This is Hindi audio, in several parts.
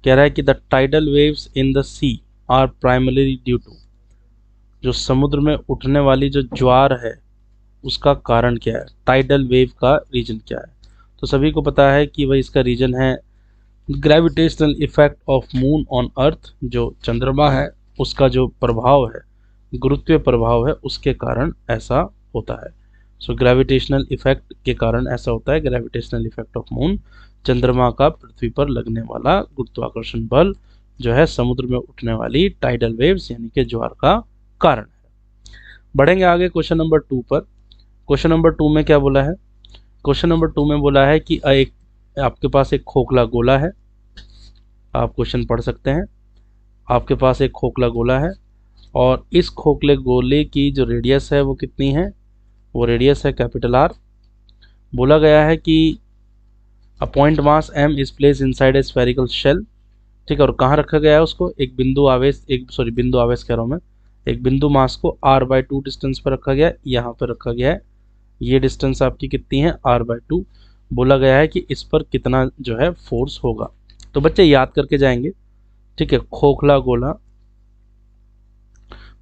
कह रहा है कि the tidal waves in the sea are primarily due to, जो समुद्र में उठने वाली जो ज्वार है उसका कारण क्या है, टाइडल वेव का रीजन क्या है। तो सभी को पता है कि भाई इसका रीजन है gravitational effect of moon on earth, जो चंद्रमा है उसका जो प्रभाव है, गुरुत्वीय प्रभाव है, उसके कारण ऐसा होता है। सो ग्रेविटेशनल इफेक्ट के कारण ऐसा होता है, ग्रेविटेशनल इफेक्ट ऑफ मून, चंद्रमा का पृथ्वी पर लगने वाला गुरुत्वाकर्षण बल जो है समुद्र में उठने वाली टाइडल वेव्स यानी कि ज्वार का कारण है। बढ़ेंगे आगे क्वेश्चन नंबर 2 पर। क्वेश्चन नंबर 2 में क्या बोला है, क्वेश्चन नंबर 2 में बोला है कि एक आपके पास एक खोखला गोला है, आप क्वेश्चन पढ़ सकते हैं। आपके पास एक खोखला गोला है और इस खोखले गोले की जो रेडियस है वो कितनी है, वो रेडियस है कैपिटल आर। बोला गया है कि a point mass m is place inside a spherical shell, ठीक है, और कहाँ रखा गया है उसको, एक बिंदु आवेश, बिंदु आवेश कह रहा हूँ मैं, एक बिंदु मास को r/2 डिस्टेंस पर रखा गया है, यहाँ पर रखा गया है। ये डिस्टेंस आपकी कितनी है, r/2। बोला गया है कि इस पर कितना जो है फोर्स होगा। तो बच्चे याद करके जाएंगे, ठीक है। खोखला गोला,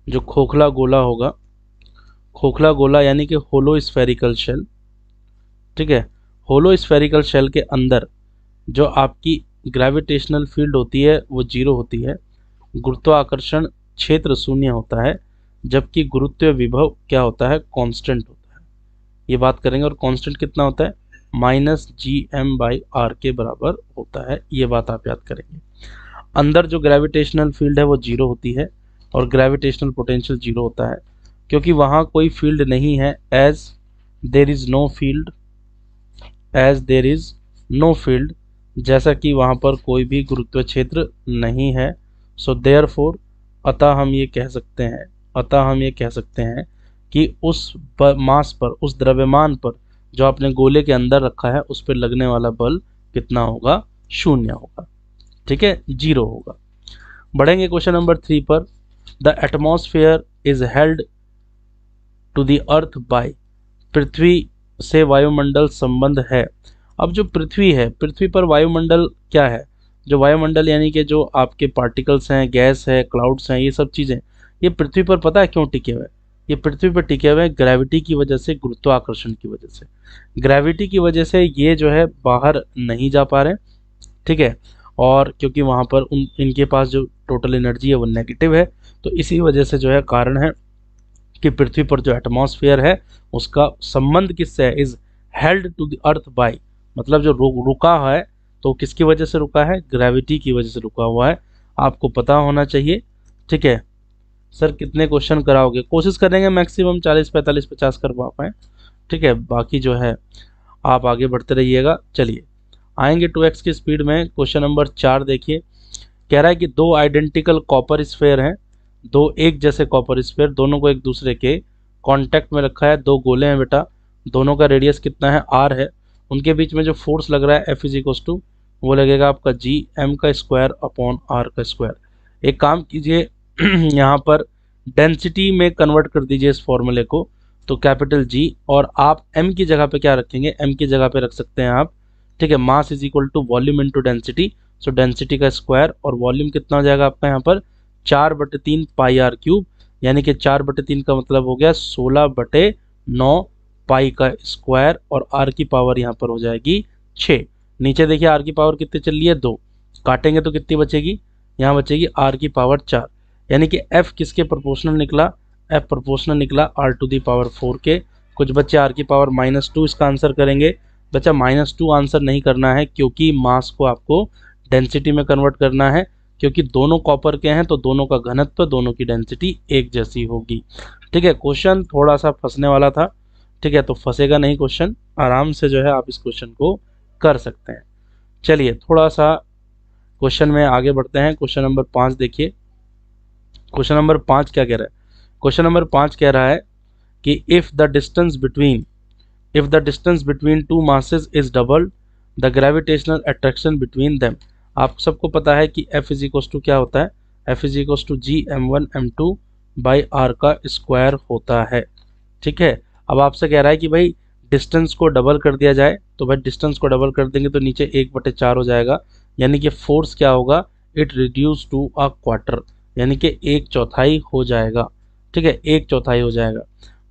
जो खोखला गोला होगा, खोखला गोला यानी कि होलो स्फेरिकल शेल, ठीक है। होलो स्फेरिकल शेल के अंदर जो आपकी ग्रेविटेशनल फील्ड होती है वो 0 होती है, गुरुत्वाकर्षण क्षेत्र 0 होता है, जबकि गुरुत्वीय विभव क्या होता है, कांस्टेंट होता है। ये बात करेंगे, और कांस्टेंट कितना होता है, -gm/r के बराबर होता है। ये बात आप याद करेंगे। अंदर जो ग्रेविटेशनल फील्ड है वो 0 होती है और ग्रेविटेशनल पोटेंशियल 0 होता है, क्योंकि वहाँ कोई फील्ड नहीं है, as there is no field, as there is no field, जैसा कि वहाँ पर कोई भी गुरुत्वीय क्षेत्र नहीं है। सो देयरफॉर, अतः हम ये कह सकते हैं कि उस मास पर, उस द्रव्यमान पर जो आपने गोले के अंदर रखा है उस पर लगने वाला बल कितना होगा, 0 होगा, ठीक है, 0 होगा। बढ़ेंगे क्वेश्चन नंबर 3 पर। The atmosphere is held to the earth by, पृथ्वी से वायुमंडल संबंध है। अब जो पृथ्वी है, पृथ्वी पर वायुमंडल क्या है, जो वायुमंडल यानी कि जो आपके पार्टिकल्स हैं, गैस है, क्लाउड्स हैं, ये सब चीज़ें ये पृथ्वी पर पता है क्यों टिके हुए हैं, ये पृथ्वी पर टिके हुए हैं ग्रेविटी की वजह से, गुरुत्वाकर्षण की वजह से। ग्रेविटी की वजह से ये जो है बाहर नहीं जा पा रहे, ठीक है, और क्योंकि वहाँ पर इनके पास जो टोटल एनर्जी है वो नेगेटिव है, तो इसी वजह से जो है कारण है कि पृथ्वी पर जो एटमॉस्फेयर है उसका संबंध किससे है, is held to the earth by, मतलब जो रुका है तो किसकी वजह से रुका है, ग्रेविटी की वजह से रुका हुआ है। आपको पता होना चाहिए, ठीक है। सर कितने क्वेश्चन कराओगे, कोशिश करेंगे मैक्सिमम 40, 45, 50 कर पाए, ठीक है, बाकी जो है आप आगे बढ़ते रहिएगा। चलिए आएंगे 2x की स्पीड में। क्वेश्चन नंबर 4 देखिए, कह रहा है कि 2 आइडेंटिकल कॉपर स्फेयर हैं, 2 एक जैसे कॉपर स्फेयर, दोनों को एक दूसरे के कांटेक्ट में रखा है, 2 गोले हैं बेटा, दोनों का रेडियस कितना है, r है, उनके बीच में जो फोर्स लग रहा है F = वो लगेगा आपका Gm²/r²। एक काम कीजिए यहाँ पर डेंसिटी में कन्वर्ट कर दीजिए इस फॉर्मूले को, तो कैपिटल G, और आप m की जगह पे क्या रखेंगे, m की जगह पे रख सकते हैं आप, ठीक है, मास = वॉल्यूम इंटू डेंसिटी। सो डेंसिटी का स्क्वायर, और वॉल्यूम कितना हो जाएगा आपका यहाँ पर 4/3 πr³, यानी कि 4/3 का मतलब हो गया 16/9 पाई का स्क्वायर, और r की पावर यहाँ पर हो जाएगी 6। नीचे देखिए r की पावर कितनी चल रही है, 2, काटेंगे तो कितनी बचेगी, यहाँ बचेगी r की पावर 4, यानी कि f किसके प्रोपोर्शनल निकला, f प्रोपोर्शनल निकला r⁴ के। कुछ बच्चे r की पावर -2 इसका आंसर करेंगे। बच्चा -2 आंसर नहीं करना है, क्योंकि मास को आपको डेंसिटी में कन्वर्ट करना है, क्योंकि दोनों कॉपर के हैं तो दोनों का घनत्व, दोनों की डेंसिटी एक जैसी होगी, ठीक है। क्वेश्चन थोड़ा सा फंसने वाला था, ठीक है, तो फंसेगा नहीं क्वेश्चन, आराम से जो है आप इस क्वेश्चन को कर सकते हैं। चलिए थोड़ा सा क्वेश्चन में आगे बढ़ते हैं। क्वेश्चन नंबर 5 देखिए, क्वेश्चन नंबर 5 क्या कह रहा है, क्वेश्चन नंबर 5 कह रहा है कि if the distance between two masses is double the gravitational attraction between them. आप सबको पता है कि F = क्या होता है, F = Gm1m2/r² होता है, ठीक है। अब आपसे कह रहा है कि भाई डिस्टेंस को डबल कर दिया जाए, तो भाई डिस्टेंस को डबल कर देंगे तो नीचे 1/4 हो जाएगा, यानी कि फोर्स क्या होगा, it reduce to a quarter, यानी कि 1/4 हो जाएगा। ठीक है, 1/4 हो जाएगा।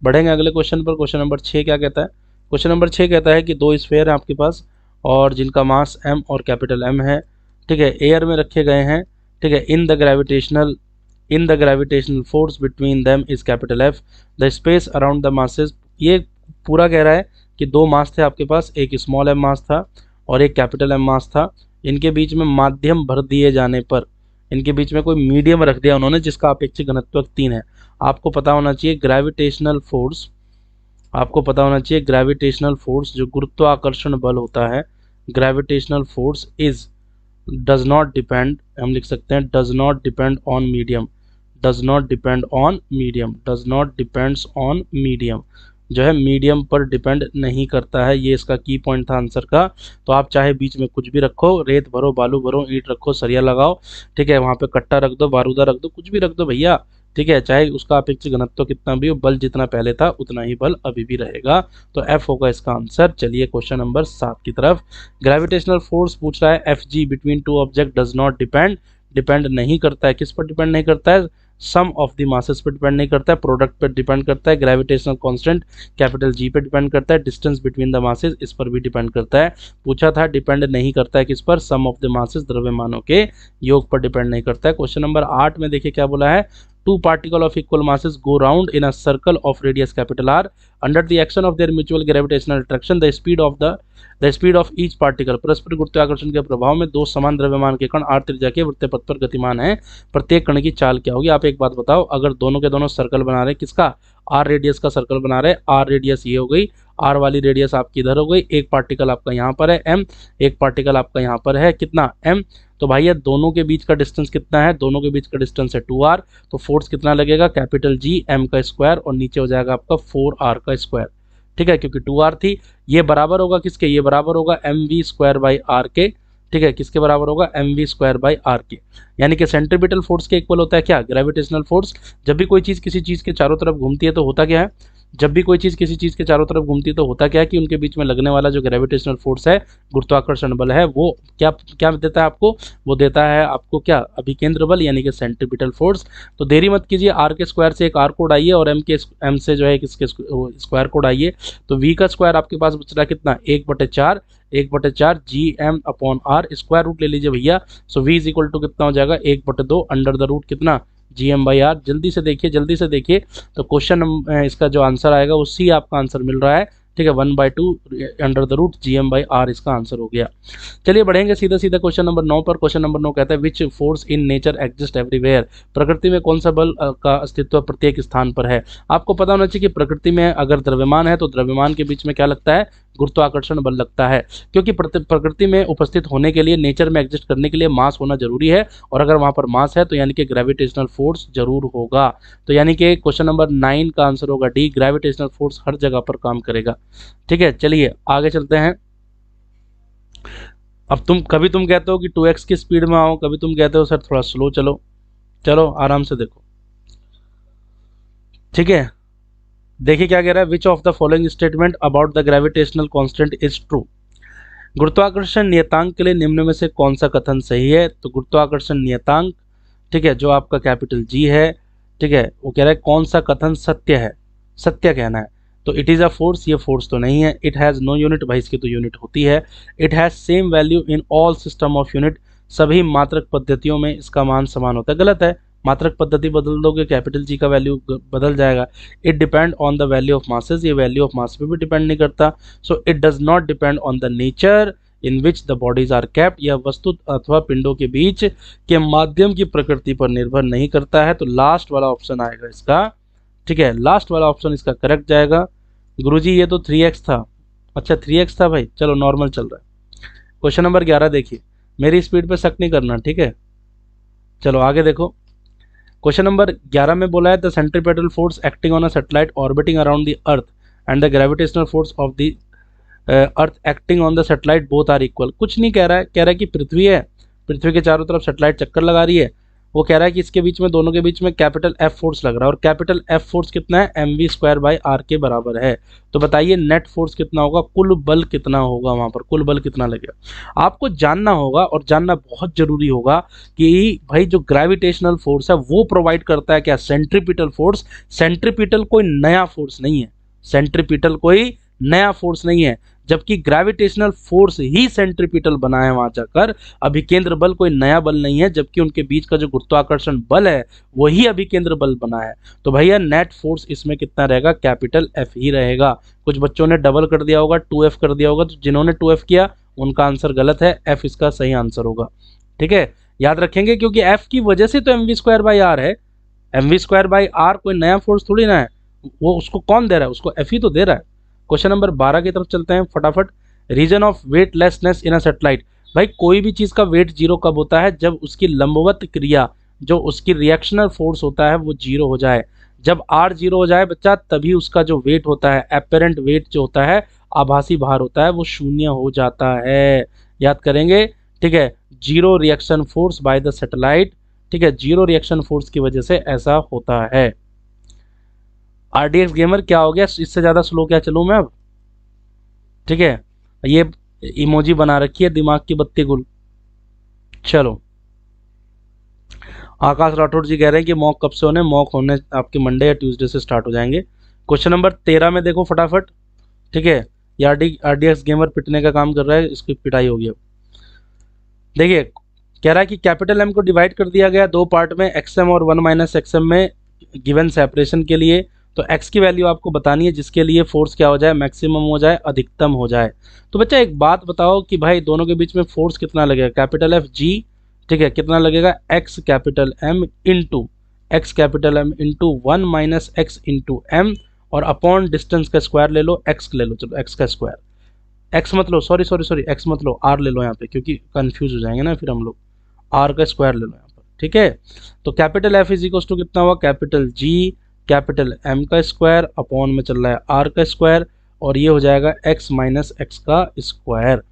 बढ़ेंगे अगले क्वेश्चन पर। क्वेश्चन नंबर 6 क्या कहता है? क्वेश्चन नंबर 6 कहता है कि दो स्फीयर है आपके पास और जिनका मास m और कैपिटल M है। ठीक है, एयर में रखे गए हैं। ठीक है, in the gravitational force between them is capital F, the space around the masses. ये पूरा कह रहा है कि दो मास थे आपके पास, एक स्मॉल m मास था और एक कैपिटल M मास था। इनके बीच में माध्यम भर दिए जाने पर, इनके बीच में कोई मीडियम रख दिया उन्होंने जिसका अपेक्षित घनत्व 3 है। आपको पता होना चाहिए ग्रेविटेशनल फोर्स, आपको पता होना चाहिए ग्रेविटेशनल फोर्स जो गुरुत्वाकर्षण बल होता है, gravitational force is does not depend, हम लिख सकते हैं does not depend on medium, does not depend on medium, does not depends on medium, जो है मीडियम पर डिपेंड नहीं करता है। ये इसका की पॉइंट था आंसर का। तो आप चाहे बीच में कुछ भी रखो, रेत भरो, बालू भरो, ईंट रखो, सरिया लगाओ, ठीक है, वहां पे कट्टा रख दो, बारूदा रख दो, कुछ भी रख दो भैया, ठीक है, चाहे उसका अपेक्षित घनत्व कितना भी हो, बल जितना पहले था उतना ही बल अभी भी रहेगा। तो एफ होगा इसका आंसर। चलिए क्वेश्चन नंबर 7 की तरफ। ग्रेविटेशनल फोर्स पूछ रहा है F G between two object does not depend, depend नहीं करता है, किस पर डिपेंड नहीं करता है? सम ऑफ द मासेस पर डिपेंड नहीं करता है, प्रोडक्ट पर डिपेंड करता है, ग्रेविटेशनल कांस्टेंट कैपिटल जी पे डिपेंड करता है, डिस्टेंस बिटवीन द मासेस इस पर भी डिपेंड करता है। पूछा था डिपेंड नहीं करता है किस पर? सम ऑफ द मासेस, द्रव्यमानों के योग पर डिपेंड नहीं करता है। क्वेश्चन नंबर 8 में देखिए क्या बोला है, two particle of equal masses go round in a circle of radius capital R under the action of their mutual gravitational attraction, the speed of each particle, परस्पर गुरुत्वाकर्षण के प्रभाव में दो समान द्रव्यमान के कण r त्रिज्या के वृत्तीय पथ पर गतिमान हैं, प्रत्येक कण की चाल क्या होगी? आप एक बात बताओ, अगर दोनों के दोनों सर्कल बना रहे हैं, किसका? r रेडियस का सर्कल बना रहे हैं, r रेडियस ये हो गई, r वाली रेडियस आपकी इधर हो गई, एक पार्टिकल आपका यहाँ पर है m, एक पार्टिकल आपका यहाँ पर है कितना? m। तो भाई ये दोनों के बीच का डिस्टेंस कितना है? दोनों के बीच का डिस्टेंस है 2r। तो फोर्स कितना लगेगा? कैपिटल G m का स्क्वायर और नीचे हो जाएगा आपका 4r का स्क्वायर। ठीक है, क्योंकि 2r थी, ये बराबर होगा किसके? ये बराबर होगा mv स्क्वायर बाई r के। ठीक है, किसके बराबर होगा? mv स्क्वायर बाई r के। यानी कि सेंट्रीपिटल फोर्स के इक्वल होता है क्या? Gravitational force. जब भी कोई चीज किसी चीज के चारों तरफ घूमती है तो होता क्या है? जब भी कोई चीज किसी चीज के चारों तरफ घूमती है तो होता क्या है कि उनके बीच में लगने वाला जो ग्रेविटेशनल फोर्स है, गुरुत्वाकर्षण बल है, वो क्या क्या देता है आपको? वो देता है आपको क्या? अभिकेंद्र बल, यानी कि सेंट्रीपिटल फोर्स। तो देरी मत कीजिए, आर के स्क्वायर से एक आर को उड़ाइए और एम से जो है किसके स्क्वायर को उड़ाइए। तो वी का स्क्वायर आपके पास बच रहा कितना? 1/4 G M upon R, square root ले लीजिए भैया। So V is equal to कितना हो जाएगा? 1/2 अंडर द रूट कितना? G M by R. जल्दी से देखिए, जल्दी से देखिए। तो क्वेश्चन इसका जो आंसर आएगा उसी आपका आंसर मिल रहा है। ठीक है, 1/2 under the root G M by R इसका आंसर हो गया। चलिए बढ़ेंगे सीधा सीधा क्वेश्चन नंबर 9 पर। क्वेश्चन नंबर 9 कहता है which force in nature exist everywhere, प्रकृति में कौन सा बल का अस्तित्व प्रत्येक स्थान पर है? आपको पता होना चाहिए कि प्रकृति में अगर द्रव्यमान है तो द्रव्यमान के बीच में क्या लगता है? गुरुत्वाकर्षण बल लगता है, क्योंकि प्रकृति में उपस्थित होने के लिए, नेचर में एग्जिस्ट करने के लिए मास होना जरूरी है, और अगर वहां पर मास है तो यानी कि ग्रेविटेशनल फोर्स जरूर होगा। तो यानी कि क्वेश्चन नंबर 9 का आंसर होगा डी, ग्रेविटेशनल फोर्स हर जगह पर काम करेगा। ठीक है, चलिए आगे चलते हैं। अब कभी तुम कहते हो कि 2x की स्पीड में आओ, कभी तुम कहते हो सर थोड़ा स्लो चलो। चलो आराम से देखो। ठीक है, देखिए क्या कह रहा है, which of the following statement about the gravitational constant is true. गुरुत्वाकर्षण नियतांक के लिए निम्न में से कौन सा कथन सही है? तो गुरुत्वाकर्षण नियतांक, ठीक है, जो आपका कैपिटल जी है, ठीक है, वो कह रहा है कौन सा कथन सत्य है, सत्य कहना है। तो इट इज़ अ फोर्स, ये फोर्स तो नहीं है। इट हैज़ नो यूनिट, भाई इसकी तो यूनिट होती है। It has same value in all system of unit, सभी मात्रक पद्धतियों में इसका मान समान होता है। गलत है, मात्रक पद्धति बदल दोगे कैपिटल जी का वैल्यू बदल जाएगा। It depend on the value of masses, ये वैल्यू ऑफ मास पे भी डिपेंड नहीं करता। So it does not depend on the nature in which the bodies are kept, यह वस्तु अथवा पिंडों के बीच के माध्यम की प्रकृति पर निर्भर नहीं करता है। तो लास्ट वाला ऑप्शन आएगा इसका। ठीक है, लास्ट वाला ऑप्शन इसका करेक्ट जाएगा। गुरुजी ये तो 3x था। अच्छा 3x था भाई, चलो नॉर्मल चल रहा है। क्वेश्चन नंबर 11 देखिए, मेरी स्पीड पे शक नहीं करना, ठीक है। चलो आगे देखो। क्वेश्चन नंबर 11 में बोला है the centripetal force acting on a satellite orbiting around the earth and the gravitational force of the earth acting on the satellite both are equal. कुछ नहीं कह रहा है, कह रहा है कि पृथ्वी है, पृथ्वी के चारों तरफ सैटेलाइट चक्कर लगा रही है, वो कह रहा है कि इसके बीच में, दोनों के बीच में कैपिटल एफ फोर्स लग रहा है, और कैपिटल एफ फोर्स कितना है, mv² के बराबर है। तो बताइए नेट फोर्स कितना होगा, कुल बल कितना होगा, वहां पर कुल बल कितना लगेगा। आपको जानना होगा, और जानना बहुत जरूरी होगा कि भाई जो ग्रेविटेशनल फोर्स है वो प्रोवाइड करता है क्या, सेंट्रीपिटल फोर्स। सेंट्रीपिटल कोई नया फोर्स नहीं है, सेंट्रीपिटल कोई नया फोर्स नहीं है, जबकि ग्रेविटेशनल फोर्स ही सेंट्रीपिटल बना है वहां जाकर। अभिकेंद्र बल कोई नया बल नहीं है, जबकि उनके बीच का जो गुरुत्वाकर्षण बल है वही अभिकेंद्र बल बना है। तो भैया नेट फोर्स इसमें कितना रहेगा, कैपिटल एफ ही रहेगा। कुछ बच्चों ने डबल कर दिया होगा, 2F कर दिया होगा, तो जिन्होंने 2F किया उनका आंसर गलत है, एफ इसका सही आंसर होगा। ठीक है, याद रखेंगे, क्योंकि एफ की वजह से तो mv²r है। mv²r कोई नया फोर्स थोड़ी ना है, वो उसको कौन दे रहा है, उसको एफ ही तो दे रहा है। क्वेश्चन नंबर 12 की तरफ चलते हैं फटाफट। Reason of weightlessness in a satellite. भाई कोई भी चीज का वेट जीरो कब होता है, जब उसकी लंबवत क्रिया, जो उसकी रिएक्शनल फोर्स होता है वो जीरो हो जाए। जब आर जीरो हो जाए बच्चा, तभी उसका जो वेट होता है, एपेरेंट वेट जो होता है, आभासी भार होता है, वो शून्य हो जाता है। याद करेंगे, ठीक है, zero reaction force by the satellite. ठीक है, जीरो रिएक्शन फोर्स की वजह से ऐसा होता है। RDX गेमर क्या हो गया, इससे ज्यादा स्लो क्या चलूं मैं अब। ठीक है, ये इमोजी बना रखी है दिमाग की बत्ती गुल। चलो, आकाश राठौर जी कह रहे हैं कि मॉक कब से होने, मॉक होने आपके मंडे या ट्यूसडे से स्टार्ट हो जाएंगे। क्वेश्चन नंबर 13 में देखो फटाफट। ठीक है, ये RDX गेमर पिटने का काम कर रहा है, इसकी पिटाई होगी अब। देखिए, कह रहा है कि कैपिटल एम को डिवाइड कर दिया गया दो पार्ट में, XM और 1 - XM में, गिवन सेपरेशन के लिए। तो x की वैल्यू आपको बतानी है, जिसके लिए फोर्स क्या हो जाए, मैक्सिमम हो जाए, अधिकतम हो जाए। तो बच्चा एक बात बताओ कि भाई दोनों के बीच में फोर्स कितना लगेगा, कैपिटल एफ जी, ठीक है, कितना लगेगा, x capital m into 1 - x into m, और अपॉन डिस्टेंस का स्क्वायर ले लो, x ले लो, चलो x का स्क्वायर। x मत लो, सॉरी x मत लो, r ले लो यहाँ पे, क्योंकि कंफ्यूज हो जाएंगे ना फिर हम लोग। r का स्क्वायर ले लो यहाँ पर। ठीक है, तो capital F is equal to कितना हुआ, कैपिटल जी कैपिटल एम का स्क्वायर अपॉन में चल रहा है आर का स्क्वायर, और ये हो जाएगा x - x का स्क्वायर।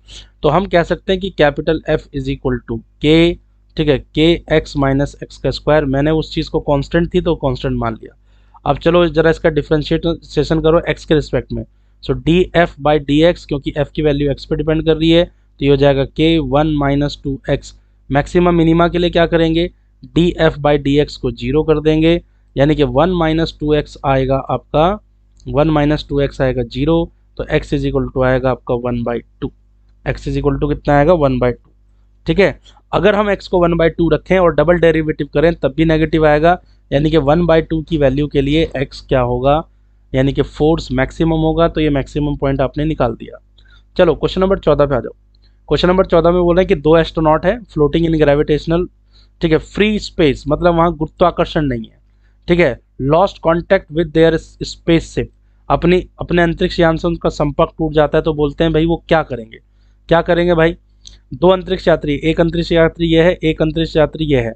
तो हम कह सकते हैं कि capital F is equal to K, ठीक है, के x - x का स्क्वायर। मैंने उस चीज़ को कांस्टेंट थी तो कांस्टेंट मान लिया। अब चलो जरा इसका डिफ्रेंशिएशन करो x के रिस्पेक्ट में। So D F by D X, क्योंकि f की वैल्यू x पे डिपेंड कर रही है, तो ये हो जाएगा k 1 - 2x। मैक्सिमम मिनिमा के लिए क्या करेंगे, D F by D x को जीरो कर देंगे, यानी कि 1 - 2x आएगा आपका, 1 - 2x आएगा जीरो, तो x इज इक्वल टू आएगा आपका 1/2। x इज इक्वल टू कितना आएगा, 1/2। ठीक है, अगर हम x को 1/2 रखें और डबल डेरिवेटिव करें तब भी नेगेटिव आएगा, यानी कि 1/2 की वैल्यू के लिए x क्या होगा, यानी कि फोर्स मैक्सिमम होगा। तो ये मैक्सिमम पॉइंट आपने निकाल दिया। चलो क्वेश्चन नंबर 14 पे आ जाओ। क्वेश्चन नंबर 14 में बोल रहे हैं कि दो एस्ट्रोनॉट है फ्लोटिंग इन ग्रेविटेशनल, ठीक है, फ्री स्पेस, मतलब वहां गुरुत्वाकर्षण नहीं है। ठीक है, lost contact with their spaceship, अपने अंतरिक्ष यान से उनका संपर्क टूट जाता है। तो बोलते हैं भाई वो क्या करेंगे, क्या करेंगे भाई, दो अंतरिक्ष यात्री, एक अंतरिक्ष यात्री ये है, एक अंतरिक्ष यात्री ये है,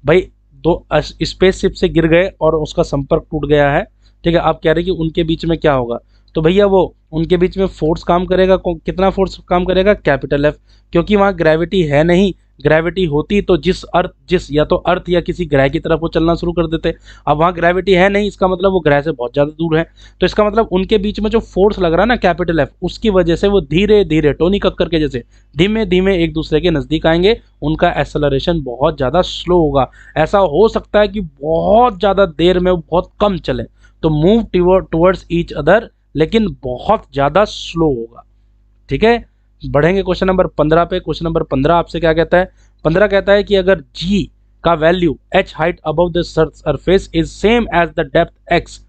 भाई दो स्पेसशिप से गिर गए और उसका संपर्क टूट गया है। ठीक है, आप कह रहे हैं कि उनके बीच में क्या होगा, तो भैया वो उनके बीच में फोर्स काम करेगा, कितना फोर्स काम करेगा, कैपिटल एफ, क्योंकि वहां ग्रेविटी है नहीं। ग्रेविटी होती तो जिस या तो अर्थ या किसी ग्रह की तरफ वो चलना शुरू कर देते। अब वहां ग्रेविटी है नहीं, इसका मतलब वो ग्रह से बहुत ज्यादा दूर है। तो इसका मतलब उनके बीच में जो फोर्स लग रहा है ना कैपिटल एफ, उसकी वजह से वो धीरे धीरे टोनी कक्कर के जैसे धीमे धीमे एक दूसरे के नजदीक आएंगे। उनका एक्सेलरेशन बहुत ज्यादा स्लो होगा। ऐसा हो सकता है कि बहुत ज्यादा देर में वो बहुत कम चले, तो मूव टुवर्ड्स ईच अदर, लेकिन बहुत ज्यादा स्लो होगा। ठीक है, बढ़ेंगे क्वेश्चन नंबर 15 पे। क्वेश्चन नंबर 15 आपसे क्या कहता है, 15 कहता है कि अगर g का value h height above the surface is same as the depth x,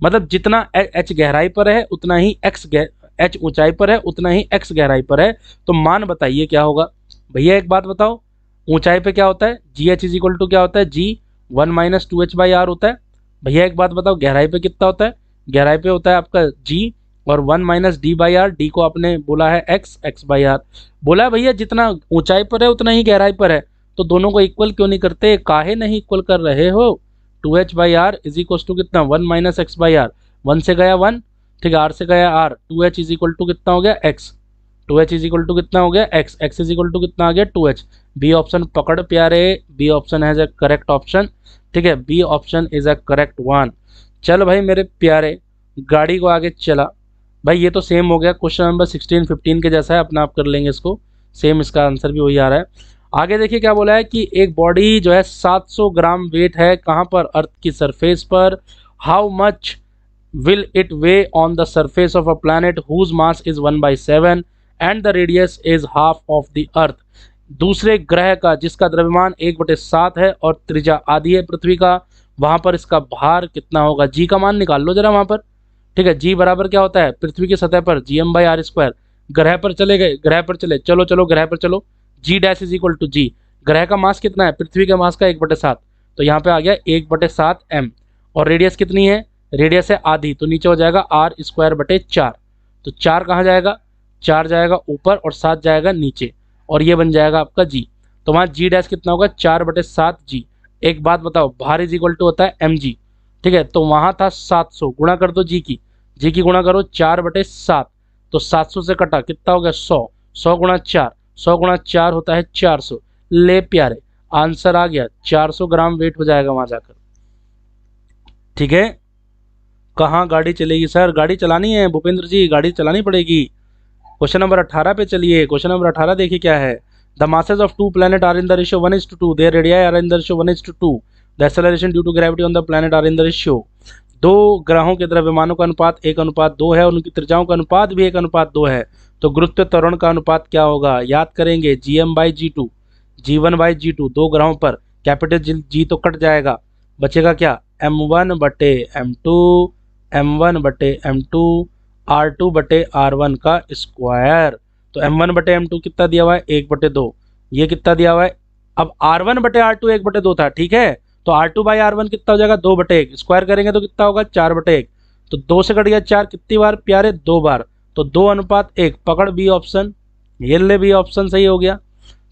मतलब जितना h गहराई पर है उतना ही h ऊंचाई पर है उतना ही x गहराई पर है, तो मान बताइए क्या होगा। भैया एक बात बताओ, ऊंचाई पे क्या होता है, G H is equal to क्या होता है, g 1 - 2h/r होता है। भैया एक बात बताओ, गहराई पे कितना होता है, गहराई पे होता है आपका g और 1 - d/r, d को आपने बोला है x/r, बोला है भैया जितना ऊंचाई पर है उतना ही गहराई पर है, तो दोनों को इक्वल क्यों नहीं करते, काहे नहीं इक्वल कर रहे हो। 2h/r इज इक्वल टू कितना, 1 - x/r, 1 से गया 1, ठीक है, r से गया r, 2h is equal to कितना हो गया x, 2h is equal to कितना हो गया x, x is equal to कितना आ गया 2h, बी ऑप्शन पकड़ प्यारे, बी ऑप्शन है द करेक्ट ऑप्शन। ठीक है, B option is a correct one. चल भाई मेरे प्यारे, गाड़ी को आगे चला भाई। ये तो सेम हो गया, क्वेश्चन नंबर 16 15 के जैसा है, अपना आप कर लेंगे इसको, सेम इसका आंसर भी वही आ रहा है। आगे देखिए क्या बोला है कि एक बॉडी जो है 700 ग्राम वेट है कहाँ पर, अर्थ की सरफेस पर। How much will it weigh on the surface of a planet whose mass is 1/7 and the radius is half of the earth. दूसरे ग्रह का जिसका द्रव्यमान 1/7 है और त्रिज्या आधी है पृथ्वी का, वहां पर इसका भार कितना होगा। जी का मान निकाल लो जरा वहां पर। ठीक है, जी बराबर क्या होता है, पृथ्वी की सतह पर GM/r²। ग्रह पर चले गए, ग्रह पर चले, चलो चलो ग्रह पर चलो। जी डैश इज इक्वल टू जी, ग्रह का मास कितना है, पृथ्वी के मास का 1/7, तो यहाँ पे आ गया 1/7m। और रेडियस कितनी है, रेडियस है आधी, तो नीचे हो जाएगा r²/4। तो 4 कहाँ जाएगा, 4 जाएगा ऊपर और 7 जाएगा नीचे, और ये बन जाएगा आपका जी। तो वहाँ जी डैश कितना होगा, 4/7g। एक बात बताओ, भार इज इक्वल टू होता है mg। ठीक है, तो वहाँ था 700, गुणा कर दो जी की गुणा करो 4/7, तो 700 से कटा कितना हो गया 100, 100 गुणा 4, 100 गुणा 4 होता है 400। ले प्यारे, आंसर आ गया, 400 ग्राम वेट हो जाएगा वहां जाकर। ठीक है, कहाँ गाड़ी चलेगी सर, गाड़ी चलानी है भूपेंद्र जी, गाड़ी चलानी पड़ेगी। क्वेश्चन नंबर 18 पे चलिए, क्वेश्चन नंबर 18 देखिए क्या है। The masses of two planet are in the ratio 1:2, their radii are in the ratio 1:2, the acceleration due to gravity on the planet are in the ratio. दो ग्रहों के द्रव्यमानों का अनुपात 1:2 है, उनकी त्रिज्याओं का अनुपात भी 1:2 है, तो गुरुत्व त्वरण का अनुपात क्या होगा। याद करेंगे GM/G2, G1/G2, दो ग्रहों पर कैपिटल जी तो कट जाएगा, बचेगा क्या, M1/M2, M1/M2, R2/R1 का स्क्वायर। तो M1/M2 कितना दिया हुआ है, 1/2, ये कितना दिया हुआ है। अब R1/R2 1/2 था, ठीक है, तो R2/R1 कितना हो जाएगा, 2/1, स्क्वायर करेंगे तो कितना होगा 4/1, तो 2 से कट गया 4, कितनी बार प्यारे, 2 बार, तो 2:1। पकड़ बी ऑप्शन, ये ले बी ऑप्शन सही हो गया।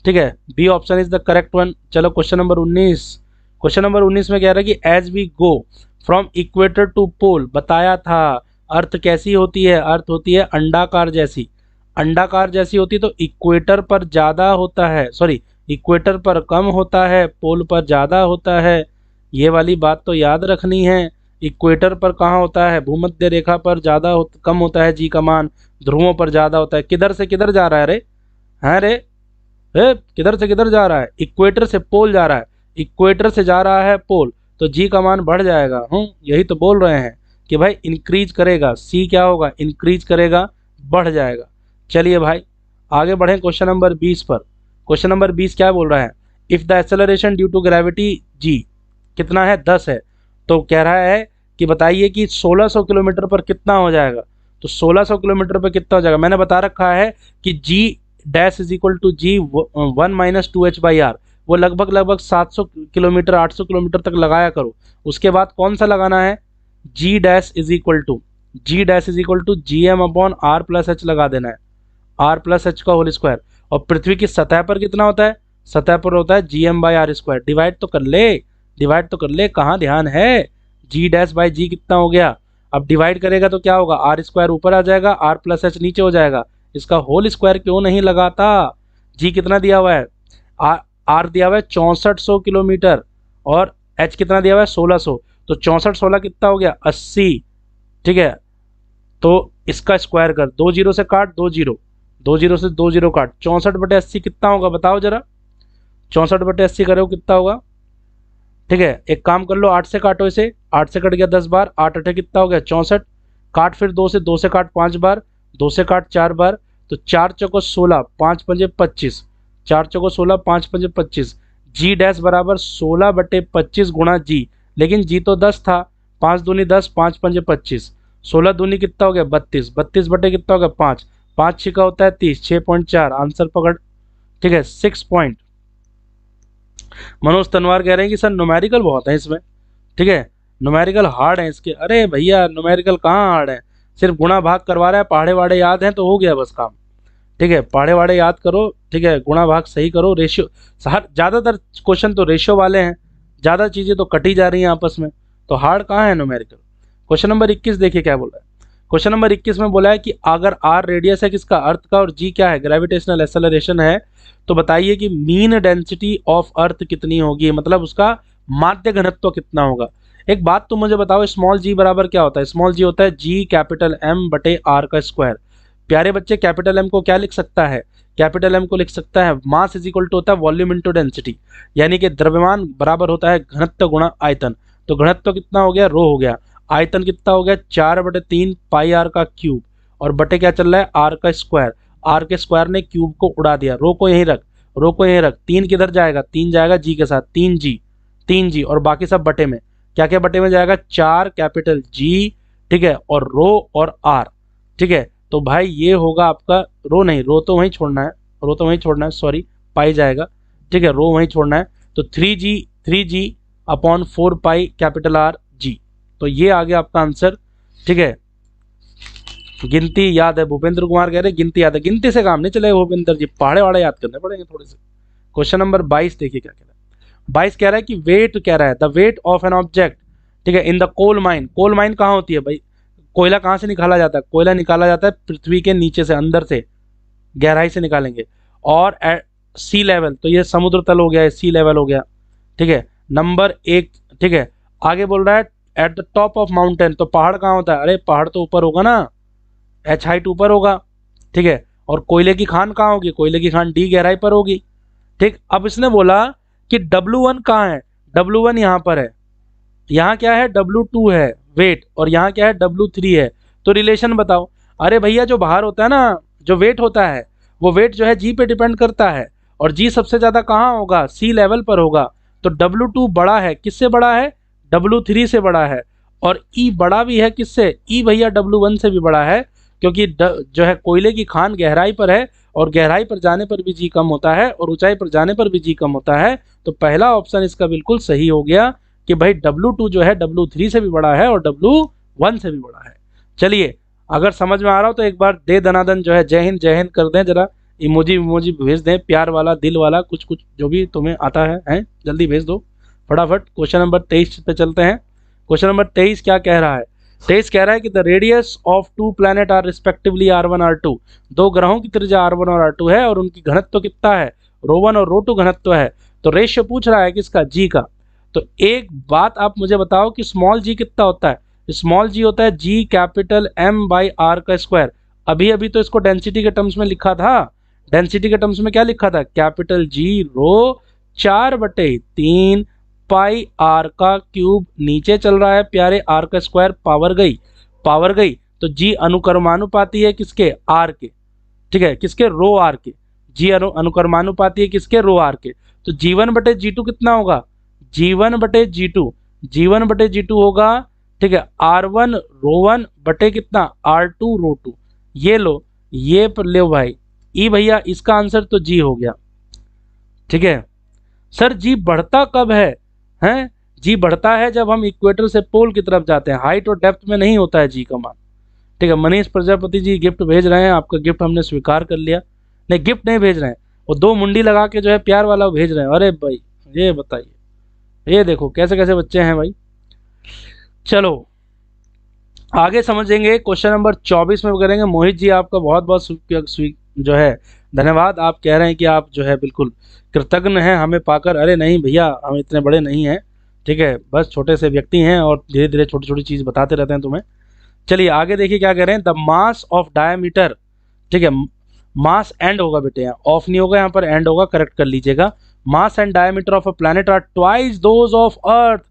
ठीक है, B option is the correct one. चलो क्वेश्चन नंबर 19, क्वेश्चन नंबर 19 में कह रहा है कि as we go from equator to pole, बताया था अर्थ कैसी होती है, अर्थ होती है अंडाकार जैसी, अंडाकार जैसी होती है, तो इक्वेटर पर ज़्यादा होता है, सॉरी इक्वेटर पर कम होता है, पोल पर ज़्यादा होता है। ये वाली बात तो याद रखनी है। इक्वेटर पर कहाँ होता है, भूमध्य रेखा पर ज़्यादा कम होता है जी का मान, ध्रुवों पर ज़्यादा होता है। किधर से किधर जा रहा है रे, हैं रे, किधर से किधर जा रहा है, इक्वेटर से पोल जा रहा है, इक्वेटर से जा रहा है पोल, तो जी का मान बढ़ जाएगा। यही तो बोल रहे हैं कि भाई इंक्रीज करेगा, सी क्या होगा, इंक्रीज करेगा, बढ़ जाएगा। चलिए भाई आगे बढ़ें क्वेश्चन नंबर 20 पर। क्वेश्चन नंबर 20 क्या बोल रहा है, if the acceleration due to gravity G कितना है, 10 है, तो कह रहा है कि बताइए कि 1600 किलोमीटर पर कितना हो जाएगा। तो 1600 किलोमीटर पर कितना हो जाएगा, मैंने बता रखा है कि G dash is equal to G 1 - 2h/r, वो लगभग 700 किलोमीटर 800 किलोमीटर तक लगाया करो। उसके बाद कौन सा लगाना है, G dash is equal to GM/r+h लगा देना है, r+h का होल स्क्वायर। और पृथ्वी की सतह पर कितना होता है, सतह पर होता है GM/r²। डिवाइड तो कर ले, डिवाइड तो कर ले, कहाँ ध्यान है। G'/G कितना हो गया, अब डिवाइड करेगा तो क्या होगा, r² ऊपर आ जाएगा, r+h नीचे हो जाएगा, इसका होल स्क्वायर क्यों नहीं लगाता। जी कितना दिया हुआ है, आर दिया हुआ है 6400 किलोमीटर, और एच कितना दिया हुआ है 1600, तो 64 16 कितना हो गया 80। ठीक है, तो इसका स्क्वायर कर, 2 0 से काट, 2 0, 2 0 से 2 0 काट, 64/80 कितना होगा बताओ जरा, 64/80 करो कितना होगा। ठीक है, एक काम कर लो, 8 से काटो इसे, 8 से कट गया 10 बार, 8 8 कितना हो गया 64, काट फिर 2 से काट 5 बार, 2 से काट 4 बार, तो 4 चौको 16, 5 पंजे 25, 4 चौको 16, 5 पंजे 25। जी डैश बराबर 16/25 गुणा जी, लेकिन जी तो 10 था, 5 दूनी 10, 5 पंजे 25, 16 दूनी कितना हो गया 32, 32 बटे कितना हो गया 5, 5 छिका होता है 30, 6.4 आंसर पकड़। ठीक है, 6 पॉइंट। मनोज तनवार कह रहे हैं कि सर न्यूमेरिकल बहुत है इसमें। ठीक है, न्यूमेरिकल हार्ड है इसके, अरे भैया न्यूमेरिकल कहाँ हार्ड है, सिर्फ गुणा भाग करवा रहा है, पहाड़े वाड़े याद हैं तो हो गया बस काम। ठीक है, पहाड़े वाड़े याद करो, ठीक है, गुणा भाग सही करो, रेशियो, हर ज़्यादातर क्वेश्चन तो रेशियो वाले हैं, ज़्यादा चीज़ें तो कटी जा रही हैं आपस में, तो हार्ड कहाँ है न्यूमेरिकल। क्वेश्चन नंबर 21 देखिए क्या बोला है। क्वेश्चन नंबर 21 में बोला है कि अगर आर रेडियस है किसका, अर्थ का, और जी क्या है, ग्रेविटेशनल एक्सेलरेशन है, तो बताइए कि मीन डेंसिटी ऑफ अर्थ कितनी होगी, मतलब उसका माध्य घनत्व कितना होगा। एक बात तो मुझे बताओ, स्मॉल जी बराबर क्या होता है? स्मॉल जी होता है जी कैपिटल एम बटे आर का स्क्वायर। प्यारे बच्चे, कैपिटल एम को क्या लिख सकता है? कैपिटल एम को लिख सकता है मास इज इक्वल टू होता है वॉल्यूम इनटू डेंसिटी, यानी कि द्रव्यमान बराबर होता है घनत्व गुणा आयतन। तो घनत्व कितना हो गया? रो हो गया। आयतन कितना हो गया? 4/3 पाई आर का क्यूब, और बटे क्या चल रहा है? आर का स्क्वायर। आर के स्क्वायर ने क्यूब को उड़ा दिया। रो को यहीं रख, रो को यहीं रख। 3 किधर जाएगा? 3 जाएगा जी के साथ, 3 जी, और बाकी सब बटे में। क्या क्या बटे में जाएगा? 4 कैपिटल जी, ठीक है, और रो और आर, ठीक है। तो भाई ये होगा आपका, रो नहीं, रो तो वहीं छोड़ना है, रो तो वहीं छोड़ना है, सॉरी, पाई जाएगा, ठीक है, रो वहीं छोड़ना है। तो 3g upon 4 pi capital R G. तो ये आ गया आपका आंसर, ठीक है। गिनती याद है? भूपेंद्र कुमार कह रहे गिनती याद है। गिनती से काम नहीं चलेगा भूपेंद्र जी, पहाड़े वाड़े याद करने पड़ेंगे थोड़े से। क्वेश्चन नंबर 22 देखिए क्या कह रहा है। 22 कह रहा है कि वेट, कह रहा है the weight of an object, ठीक है, in the coal mine. Coal mine कहाँ होती है भाई? कोयला कहाँ से निकाला जाता है? कोयला निकाला जाता है पृथ्वी के नीचे से, अंदर से, गहराई से निकालेंगे। और एट सी लेवल, तो ये समुद्र तल हो गया, सी लेवल हो गया, ठीक है, नंबर 1, ठीक है। आगे बोल रहा है at the top of mountain, तो पहाड़ कहाँ होता है? अरे पहाड़ तो ऊपर होगा ना, एच हाइट ऊपर होगा, ठीक है। और कोयले की खान कहाँ होगी? कोयले की खान डी गहराई पर होगी, ठीक। अब इसने बोला कि W1 कहाँ है? W1 यहाँ पर है। यहाँ क्या है? W2 है वेट, और यहाँ क्या है? W3 है। तो रिलेशन बताओ। अरे भैया, जो बाहर होता है ना, जो वेट होता है, वो वेट जो है जी पे डिपेंड करता है, और जी सबसे ज्यादा कहाँ होगा? सी लेवल पर होगा। तो W2 बड़ा है, किससे बड़ा है? W3 से बड़ा है। और E बड़ा भी है किससे? E भैया W1 से भी बड़ा है, क्योंकि जो है कोयले की खान गहराई पर है, और गहराई पर जाने पर भी जी कम होता है, और ऊंचाई पर जाने पर भी जी कम होता है। तो पहला ऑप्शन इसका बिल्कुल सही हो गया कि भाई W2 जो है W3 से भी बड़ा है, और W1 से भी बड़ा है। चलिए, अगर समझ में आ रहा हो तो एक बार दे दनादन जो है जय हिंद कर दें, जरा इमोजी इमोजी भेज दें, प्यार वाला, दिल वाला, कुछ कुछ जो भी तुम्हें आता है जल्दी भेज दो फटाफट। क्वेश्चन नंबर 23 पे चलते हैं। क्वेश्चन नंबर 23 क्या कह रहा है? 23 कह रहा है कि the radius of 2 planet are respectively R1 R2। 2 ग्रहों की त्रिज्या R1 और R2 है, और उनकी घनत्व कितना है? ρ1 और ρ2 घनत्व है। तो रेशियो पूछ रहा है किसका? जी का। तो एक बात आप मुझे बताओ कि स्मॉल जी कितना होता है? स्मॉल जी होता है जी कैपिटल एम बाई आर का स्क्वायर। अभी अभी तो इसको डेंसिटी के टर्म्स में लिखा था। डेंसिटी के टर्म्स में क्या लिखा था? Capital G rho 4/3 pi R का क्यूब, नीचे चल रहा है प्यारे आर का स्क्वायर, पावर गई, पावर गई। तो जी अनुक्रमानुपाती है किसके? आर के, ठीक है, किसके? रो आर के। जी अनुक्रमानुपाती है किसके? रो आर के। तो G1/G2 कितना होगा? G1/G2, G1/G2 होगा, ठीक है, R1 ρ1 बटे कितना? R2 ρ2। ये लो, ये पर ले भाई, ई भैया इसका आंसर तो जी हो गया, ठीक है। सर जी बढ़ता कब है? हैं, जी बढ़ता है जब हम इक्वेटर से पोल की तरफ जाते हैं। हाइट और डेप्थ में नहीं होता है जी का मान, ठीक है। मनीष प्रजापति जी गिफ्ट भेज रहे हैं, आपका गिफ्ट हमने स्वीकार कर लिया। नहीं, गिफ्ट नहीं भेज रहे हैं, वो 2 मुंडी लगा के जो है प्यार वाला भेज रहे हैं। अरे भाई ये बताइए, ये देखो कैसे कैसे बच्चे हैं भाई। चलो आगे समझेंगे। क्वेश्चन नंबर 24 में करेंगे। मोहित जी आपका बहुत बहुत जो है धन्यवाद। आप कह रहे हैं कि आप जो है बिल्कुल कृतज्ञ हैं हमें पाकर। अरे नहीं भैया, हम इतने बड़े नहीं हैं, ठीक है, बस छोटे से व्यक्ति हैं, और धीरे धीरे छोटी छोटी चीज़ बताते रहते हैं तुम्हें। चलिए आगे देखिए क्या कह रहे हैं। द मास ऑफ डायमीटर, ठीक है, मास एंड होगा बेटे, यहाँ ऑफ नहीं होगा, यहाँ पर एंड होगा, करेक्ट कर लीजिएगा। Mass and diameter of a planet are twice those of earth.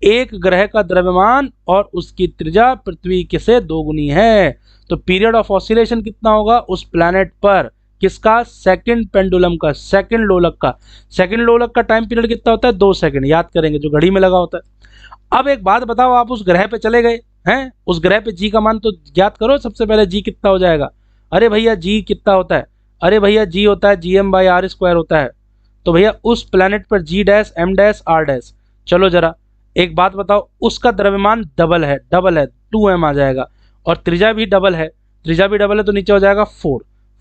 एक ग्रह का द्रव्यमान और उसकी त्रिज्या पृथ्वी के से 2 गुनी है। तो पीरियड ऑफ ऑसिलेशन कितना होगा उस प्लैनेट पर? किसका? सेकंड पेंडुलम का, सेकंड लोलक का। सेकंड लोलक का टाइम पीरियड कितना होता है? 2 सेकंड, याद करेंगे, जो घड़ी में लगा होता है। अब एक बात बताओ, आप उस ग्रह पे चले गए हैं, उस ग्रह पे जी का मान तो ज्ञात करो सबसे पहले। जी कितना हो जाएगा? अरे भैया जी कितना होता है? अरे भैया जी होता है Gm/r² होता है। तो भैया उस प्लैनेट पर G dash M dash R dash. चलो जरा एक बात बताओ, उसका द्रव्यमान डबल है, 2m आ जाएगा, और त्रिज्या भी डबल है, त्रिज्या भी डबल है, तो नीचे हो जाएगा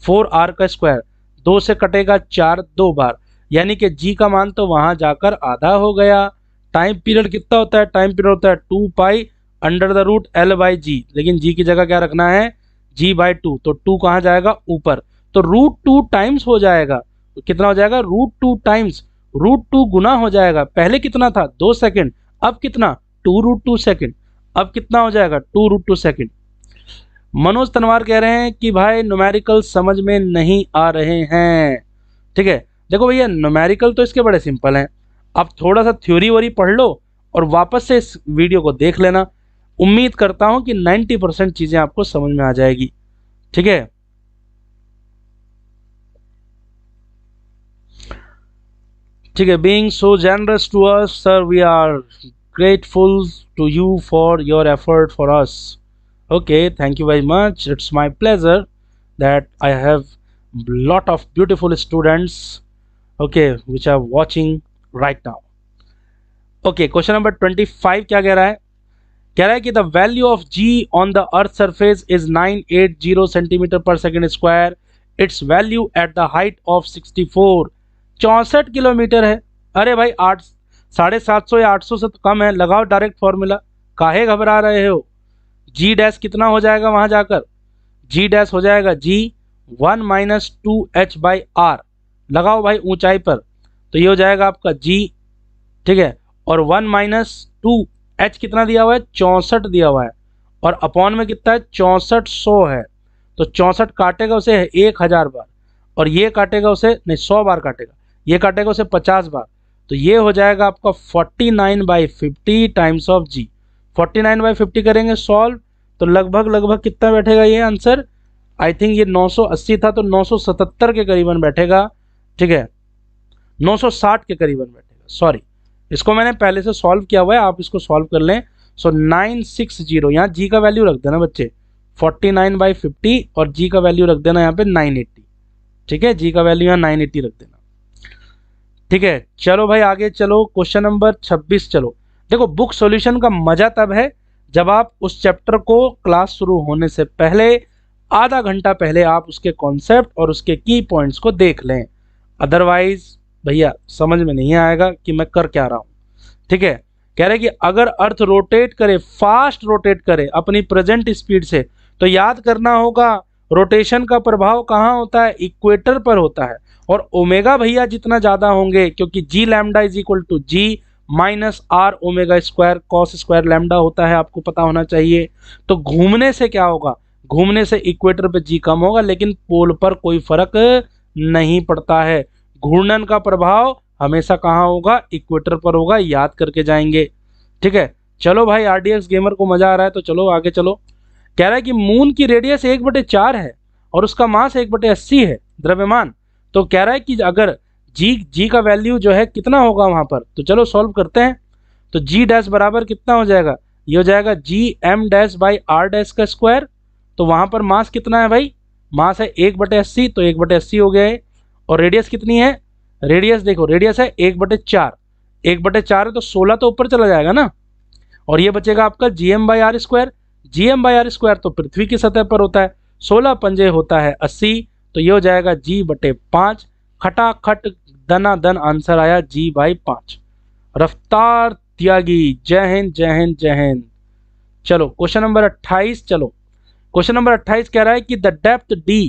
4r का स्क्वायर। 2 से कटेगा 4 2 बार, यानी कि जी का मान तो वहां जाकर आधा हो गया। टाइम पीरियड कितना होता है? टाइम पीरियड होता है 2 पाई √L/G, लेकिन जी की जगह क्या रखना है? G/2। तो 2 कहाँ जाएगा? ऊपर, तो √2 टाइम्स हो जाएगा। तो कितना हो जाएगा, √2 टाइम्स √2 गुना हो जाएगा। पहले कितना था 2 सेकंड, अब कितना 2√2 सेकंड, अब कितना हो जाएगा 2√2 सेकंड। मनोज तनवार कह रहे हैं कि भाई न्यूमेरिकल समझ में नहीं आ रहे हैं। ठीक है, देखो भैया न्यूमेरिकल तो इसके बड़े सिंपल हैं, आप थोड़ा सा थ्योरी वोरी पढ़ लो और वापस से इस वीडियो को देख लेना। उम्मीद करता हूं कि 90% चीजें आपको समझ में आ जाएगी। ठीक है, ठीक है। Being so generous to us sir, we are grateful to you for your effort for us. Okay, thank you very much. It's my pleasure that I have lot of beautiful students, okay, which are watching right now. Okay, question number 25 क्या कह रहा है? कह रहा है कि the value of g on the earth surface is 980 centimeter per second square. Its value at the height of 64 64 kilometre है। अरे भाई 750 या 800 से तो कम है, लगाओ डायरेक्ट फॉर्मूला, काहे घबरा रहे हो। जी डैश कितना हो जाएगा वहां जाकर, जी डैश हो जाएगा जी 1 माइनस 2h/r, लगाओ भाई ऊंचाई पर, तो ये हो जाएगा आपका जी। ठीक है, और 1 माइनस 2h कितना दिया हुआ है 64 दिया हुआ है, और अपॉन में कितना है 6400 है, तो 64 काटेगा उसे 1000 बार, और ये काटेगा उसे नहीं 100 बार काटेगा, ये काटेगा उसे 50 बार, तो ये हो जाएगा आपका 49/50 टाइम्स ऑफ जी। 49/50 करेंगे सॉल्व, तो लगभग कितना बैठेगा ये आंसर, आई थिंक ये 980 था तो 977 के करीबन बैठेगा। ठीक है, 960 के करीबन बैठेगा, सॉरी इसको मैंने पहले से सॉल्व किया हुआ है, आप इसको सॉल्व कर लें। सो 960, यहाँ जी का वैल्यू रख देना बच्चे 49/50 और जी का वैल्यू रख देना यहाँ पे 980। ठीक है, जी का वैल्यू यहाँ 980 रख देना। ठीक है, चलो भाई आगे चलो, क्वेश्चन नंबर 26। चलो देखो, बुक सॉल्यूशन का मजा तब है जब आप उस चैप्टर को क्लास शुरू होने से पहले आधा घंटा पहले आप उसके कॉन्सेप्ट और उसके की पॉइंट्स को देख लें, अदरवाइज भैया समझ में नहीं आएगा कि मैं कर क्या रहा हूं। ठीक है, कह रहे कि अगर अर्थ रोटेट करे, फास्ट रोटेट करे अपनी प्रेजेंट स्पीड से, तो याद करना होगा रोटेशन का प्रभाव कहाँ होता है, इक्वेटर पर होता है, और ओमेगा भैया जितना ज्यादा होंगे, क्योंकि G lambda is equal to G minus R omega square cos square lambda होता है, आपको पता होना चाहिए। तो घूमने से क्या होगा, घूमने से इक्वेटर पे जी कम होगा, लेकिन पोल पर कोई फर्क नहीं पड़ता है। घूर्णन का प्रभाव हमेशा कहाँ होगा, इक्वेटर पर होगा, याद करके जाएंगे। ठीक है, चलो भाई आरडीएक्स गेमर को मजा आ रहा है तो चलो आगे चलो। कह रहा है कि मून की रेडियस 1/4 है और उसका मास 1/80 है द्रव्यमान। तो कह रहा है कि अगर जी का वैल्यू जो है कितना होगा वहां पर, तो चलो सॉल्व करते हैं। तो जी डैश बराबर कितना हो जाएगा, ये हो जाएगा जी M dash by R dash का स्क्वायर। तो वहां पर मास कितना है भाई, मास है 1/80, तो 1/80 हो गया है। और रेडियस कितनी है, रेडियस देखो रेडियस है 1/4, 1/4 है तो 16 तो ऊपर चला जाएगा ना, और ये बचेगा आपका G M by R square. G M by R square तो पृथ्वी की सतह पर होता है, 16 पंजे होता है 80, तो ये हो जाएगा g/5। खटाखट दनादन आंसर आया g/5। रफ्तार त्यागी, जय हिंद जय हिंद जय हिंद। चलो क्वेश्चन नंबर 28। चलो क्वेश्चन नंबर 28 कह रहा है कि the depth d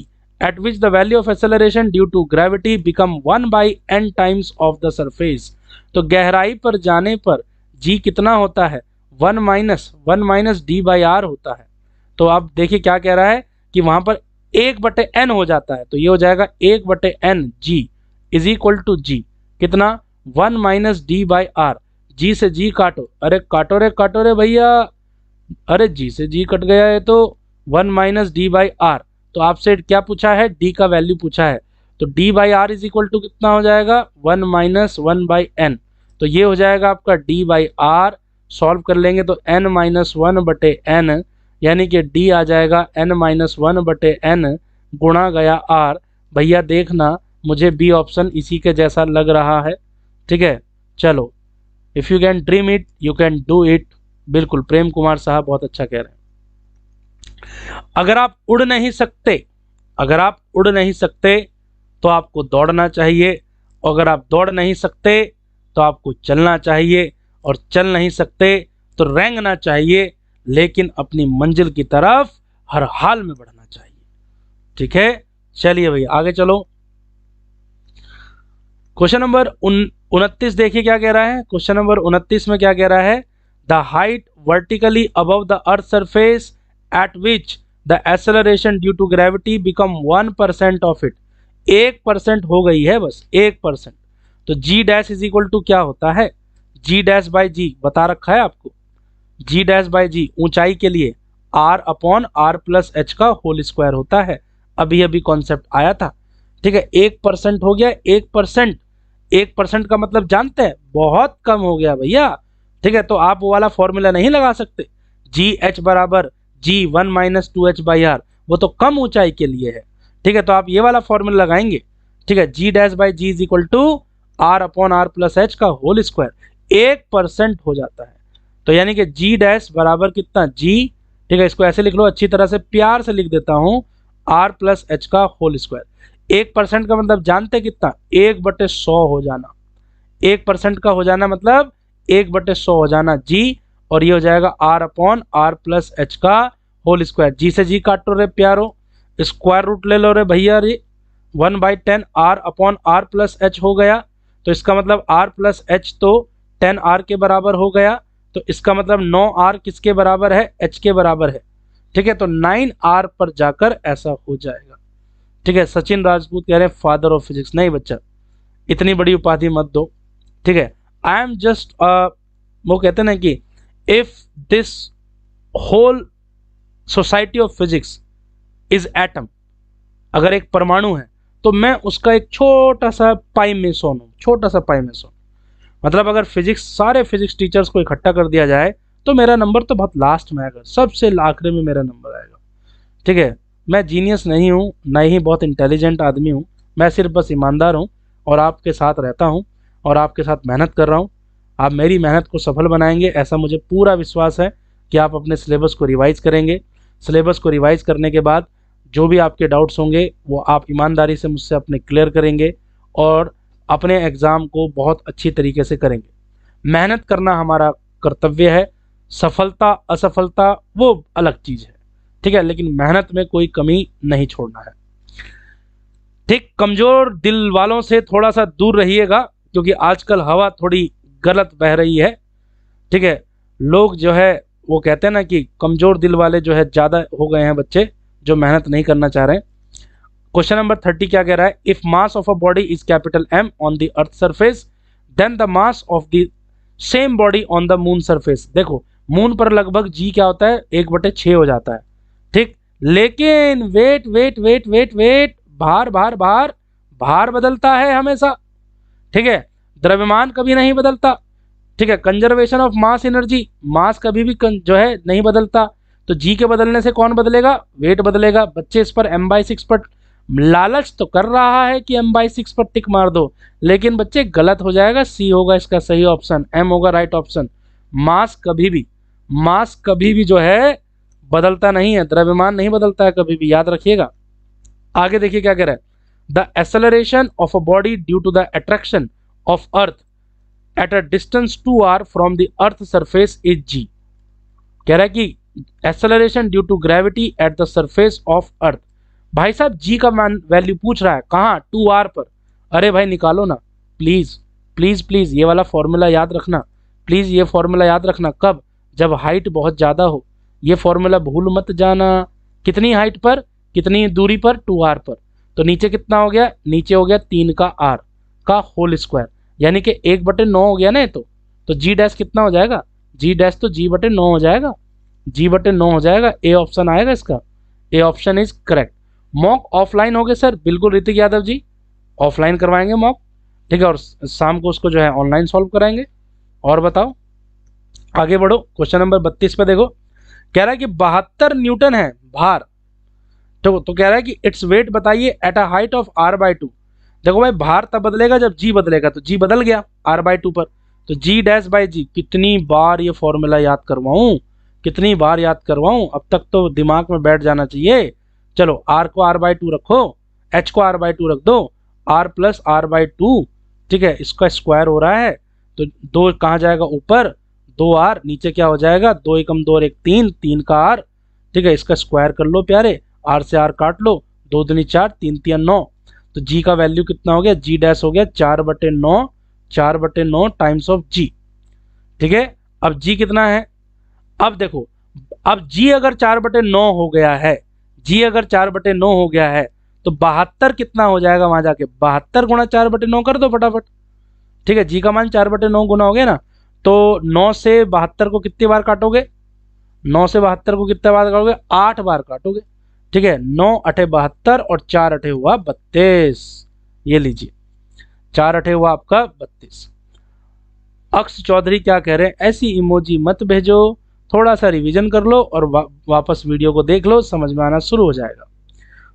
at which the value of acceleration due to gravity become 1/n times of the surface। तो गहराई पर जाने पर g कितना होता है, 1 माइनस d/r होता है। तो अब देखिए क्या कह रहा है कि वहां पर 1/n हो जाता है, तो ये हो जाएगा 1/n g is equal to G कितना 1 माइनस d/r। जी से जी काटो, अरे काटो रे भैया, अरे जी से जी कट गया है तो 1 माइनस d/r। तो आपसे क्या पूछा है, d का वैल्यू पूछा है, तो d/r इज इक्वल टू कितना हो जाएगा 1 माइनस 1/n। तो ये हो जाएगा आपका d/r। सॉल्व कर लेंगे तो n माइनस 1/n, यानी कि d आ जाएगा n माइनस 1/n गुणा गया r। भैया देखना मुझे बी ऑप्शन इसी के जैसा लग रहा है। ठीक है, चलो if you can dream it you can do it. बिल्कुल, प्रेम कुमार साहब बहुत अच्छा कह रहे हैं। अगर आप उड़ नहीं सकते तो आपको दौड़ना चाहिए, अगर आप दौड़ नहीं सकते तो आपको चलना चाहिए, और चल नहीं सकते तो रेंगना चाहिए, लेकिन अपनी मंजिल की तरफ हर हाल में बढ़ना चाहिए। ठीक है, चलिए भैया आगे चलो। क्वेश्चन नंबर 29 देखिए क्या कह रहा है। क्वेश्चन नंबर 29 में क्या कह रहा है, the height vertically above the earth surface at which the acceleration due to gravity become 1% of it. 1% हो गई है बस 1%। तो G dash is equal to क्या होता है, जी डैश बाई जी बता रखा है आपको। जी डैश बाई जी ऊंचाई के लिए R upon R plus H का होल स्क्वायर होता है। अभी अभी कॉन्सेप्ट आया था। ठीक है, 1% हो गया 1%। 1% का मतलब जानते हैं, बहुत कम हो गया भैया। ठीक है, तो आप वो वाला फॉर्मूला नहीं लगा सकते, जी एच बराबर जी 1 - 2h बाई आर, वो तो कम ऊंचाई के लिए है। ठीक है, तो आप ये वाला फॉर्मूला लगाएंगे। ठीक है, G dash by G is equal to R upon R plus H का होल स्क्वायर। 1% हो जाता है, तो यानी कि जी डैश बराबर कितना जी। ठीक है, इसको ऐसे लिख लो, अच्छी तरह से प्यार से लिख देता हूं, आर प्लस एच का होल स्क्वायर। 1% का मतलब जानते कितना, 1/100 हो जाना। 1% का हो जाना मतलब 1/100 हो जाना जी, और ये हो जाएगा R upon R plus H का होल स्क्वायर। जी से जी काटो रे प्यारो, स्क्वायर रूट ले लो रे भैया रे। 1/10 R upon R plus h हो गया, तो इसका मतलब आर प्लस एच तो 10 आर के बराबर हो गया। तो इसका मतलब 9 आर किसके बराबर है, एच के बराबर है। ठीक है, तो 9 आर पर जाकर ऐसा हो जाएगा। ठीक है, सचिन राजपूत कह रहे हैं फादर ऑफ फिजिक्स। नहीं बच्चा, इतनी बड़ी उपाधि मत दो। ठीक है, आई एम जस्ट वो कहते हैं ना कि if this whole society of physics is atom, अगर एक परमाणु है तो मैं उसका एक छोटा सा पाई मेसोन हूं, छोटा सा पाई मेसोन। मतलब अगर फिजिक्स, सारे फिजिक्स टीचर्स को इकट्ठा कर दिया जाए तो मेरा नंबर तो बहुत लास्ट में आएगा, सबसे आखिरी में मेरा नंबर आएगा। ठीक है, मैं जीनियस नहीं हूँ, ना ही बहुत इंटेलिजेंट आदमी हूँ, मैं सिर्फ बस ईमानदार हूँ और आपके साथ रहता हूँ और आपके साथ मेहनत कर रहा हूँ। आप मेरी मेहनत को सफल बनाएंगे ऐसा मुझे पूरा विश्वास है कि आप अपने सिलेबस को रिवाइज करेंगे। सिलेबस को रिवाइज करने के बाद जो भी आपके डाउट्स होंगे वो आप ईमानदारी से मुझसे अपने क्लियर करेंगे और अपने एग्ज़ाम को बहुत अच्छी तरीके से करेंगे। मेहनत करना हमारा कर्तव्य है, सफलता असफलता वो अलग चीज़ है। ठीक है, लेकिन मेहनत में कोई कमी नहीं छोड़ना है। ठीक, कमज़ोर दिल वालों से थोड़ा सा दूर रहिएगा क्योंकि आजकल हवा थोड़ी गलत बह रही है। ठीक है, लोग जो है वो कहते हैं ना कि कमज़ोर दिल वाले जो है ज़्यादा हो गए हैं बच्चे, जो मेहनत नहीं करना चाह रहे हैं। क्वेश्चन नंबर 30 क्या कह रहा है, if mass of a body is capital M on the earth surface then the mass of the same body on the moon surface. देखो, मून पर लगभग जी क्या होता है, 1/6 हो जाता है। ठीक, लेकिन wait wait wait wait wait, भार भार भार, भार बदलता है हमेशा। ठीक है, द्रव्यमान कभी नहीं बदलता। ठीक है, कंजर्वेशन ऑफ मास एनर्जी, मास कभी भी जो है नहीं बदलता। तो जी के बदलने से कौन बदलेगा, वेट बदलेगा। बच्चे इस पर m/6 पर लालच तो कर रहा है कि m/6 पर टिक मार दो, लेकिन बच्चे गलत हो जाएगा। सी होगा इसका सही ऑप्शन, m होगा राइट ऑप्शन। मास कभी भी जो है बदलता नहीं है, द्रव्यमान नहीं बदलता है कभी भी, याद रखिएगा। आगे देखिए क्या कह रहा है, the acceleration of a body due to the attraction of earth at a distance 2r from the earth surface is g। कह रहा है कि acceleration due to gravity at the surface of earth. भाई साहब जी का वैल्यू पूछ रहा है, कहाँ, 2r पर। अरे भाई निकालो ना, प्लीज प्लीज प्लीज, ये वाला फॉर्मूला याद रखना। प्लीज ये फॉर्मूला याद रखना, कब, जब हाइट बहुत ज्यादा हो। ये फॉर्मूला भूल मत जाना। कितनी हाइट पर, कितनी दूरी पर, 2r पर। तो नीचे कितना हो गया, नीचे हो गया 3 का r का होल स्क्वायर, यानी कि 1/9 हो गया ना। तो जी डैश कितना हो जाएगा, जी डैश तो g/9 हो जाएगा, g/9 हो जाएगा। ए ऑप्शन आएगा इसका, A option is correct. Mock offline हो गए सर, बिल्कुल ऋतिक यादव जी, ऑफलाइन करवाएंगे मॉक। ठीक है, और शाम को उसको जो है ऑनलाइन सॉल्व कराएंगे। और बताओ, आगे बढ़ो। क्वेश्चन नंबर 32 पे देखो, कह रहा है कि 72 न्यूटन है भार। तो कह रहा है कि इट्स वेट बताइए at a height of r/2। देखो भाई, भार तब बदलेगा जब जी बदलेगा, तो जी बदल गया r/2 पर। तो जी डैश बाई जी, कितनी बार ये फॉर्मूला याद करवाऊं, कितनी बार याद करवाऊं, अब तक तो दिमाग में बैठ जाना चाहिए। चलो, r को r/2 रखो, h को r/2 रख दो, r प्लस r/2। ठीक है, इसका स्क्वायर हो रहा है, तो 2 कहाँ जाएगा ऊपर, 2r, नीचे क्या हो जाएगा, 2 एकम 2 और 1 3, 3 का r। ठीक है, इसका स्क्वायर कर लो प्यारे, r से r काट लो, 2 दूनी 4, 3 तिया 9। तो जी का वैल्यू कितना हो गया, जी डैश हो गया 4/9, 4/9 टाइम्स ऑफ जी। ठीक है, अब जी कितना है, अब देखो, अब जी अगर 4/9 हो गया है, जी अगर 4/9 हो गया है, तो 72 कितना हो जाएगा वहां जाके, 72 गुणा 4/9 कर दो फटाफट। ठीक है, जी का मान 4/9 गुना हो गया ना, तो 9 से 72 को कितनी बार काटोगे, 9 से 72 को कितने बार काटोगे, 8 बार काटोगे। ठीक है, 9 अठे 72 और 4 अठे हुआ 32। ये लीजिए 4 अठे हुआ आपका 32। अक्ष चौधरी क्या कह रहे हैं, ऐसी इमोजी मत भेजो, थोड़ा सा रिवीजन कर लो और वापस वीडियो को देख लो, समझ में आना शुरू हो जाएगा।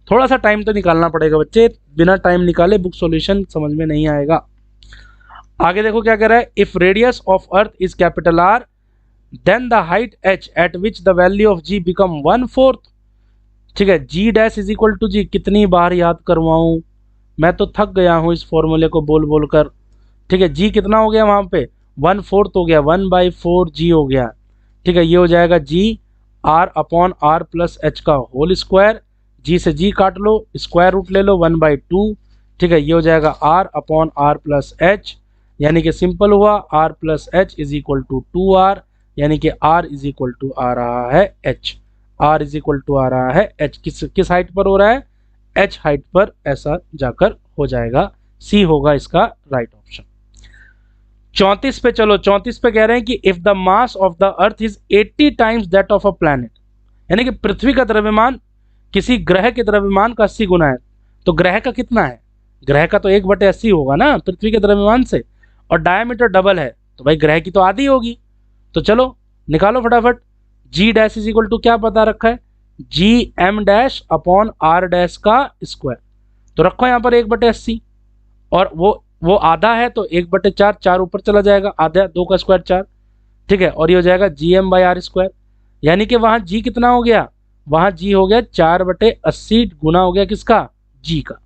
थोड़ा सा टाइम तो निकालना पड़ेगा बच्चे, बिना टाइम निकाले बुक सॉल्यूशन समझ में नहीं आएगा। आगे देखो क्या कह रहा है, if radius of earth is capital R then the height h at which the value of g become 1/4। ठीक है, g dash is equal to G, कितनी बार याद करवाऊं, मैं तो थक गया हूं इस फॉर्मूले को बोल बोल कर। ठीक है, g कितना हो गया वहां पे, 1/4 हो गया, 1/4 g हो गया। ठीक है, ये हो जाएगा g r upon r plus h का होल स्क्वायर, g से g काट लो, स्क्वायर रूट ले लो 1/2। ठीक है, ये हो जाएगा r upon r plus h, यानी कि सिंपल हुआ r plus h is equal to 2r, यानी कि r इज इक्वल टू आ रहा है h, r is equal to आ रहा है h, किस हाइट पर हो रहा है, h हाइट पर, ऐसा जाकर हो जाएगा, c होगा इसका राइट ऑप्शन। 34 पे चलो, 34 पे कह रहे हैं कि if the mass of the earth is 80 times that of a planet, यानी कि पृथ्वी का द्रव्यमान किसी ग्रह के द्रव्यमान का 80 गुना है, तो ग्रह का कितना है, ग्रह का तो 1/80 होगा ना पृथ्वी के द्रव्यमान से, और डायमीटर डबल है तो भाई ग्रह की तो आधी होगी। तो चलो निकालो फटाफट, g dash is equal to क्या पता रखा है, g M dash upon R dash का स्क्वायर, तो रखो यहाँ पर 1/80, और वो आधा है तो 1/4, 4 ऊपर चला जाएगा, आधा 2 का स्क्वायर 4। ठीक है, और ये हो जाएगा जी एम बाई आर स्क्वायर, यानी कि वहां जी कितना हो गया, वहां जी हो गया 4/80 गुना हो गया किसका, जी का।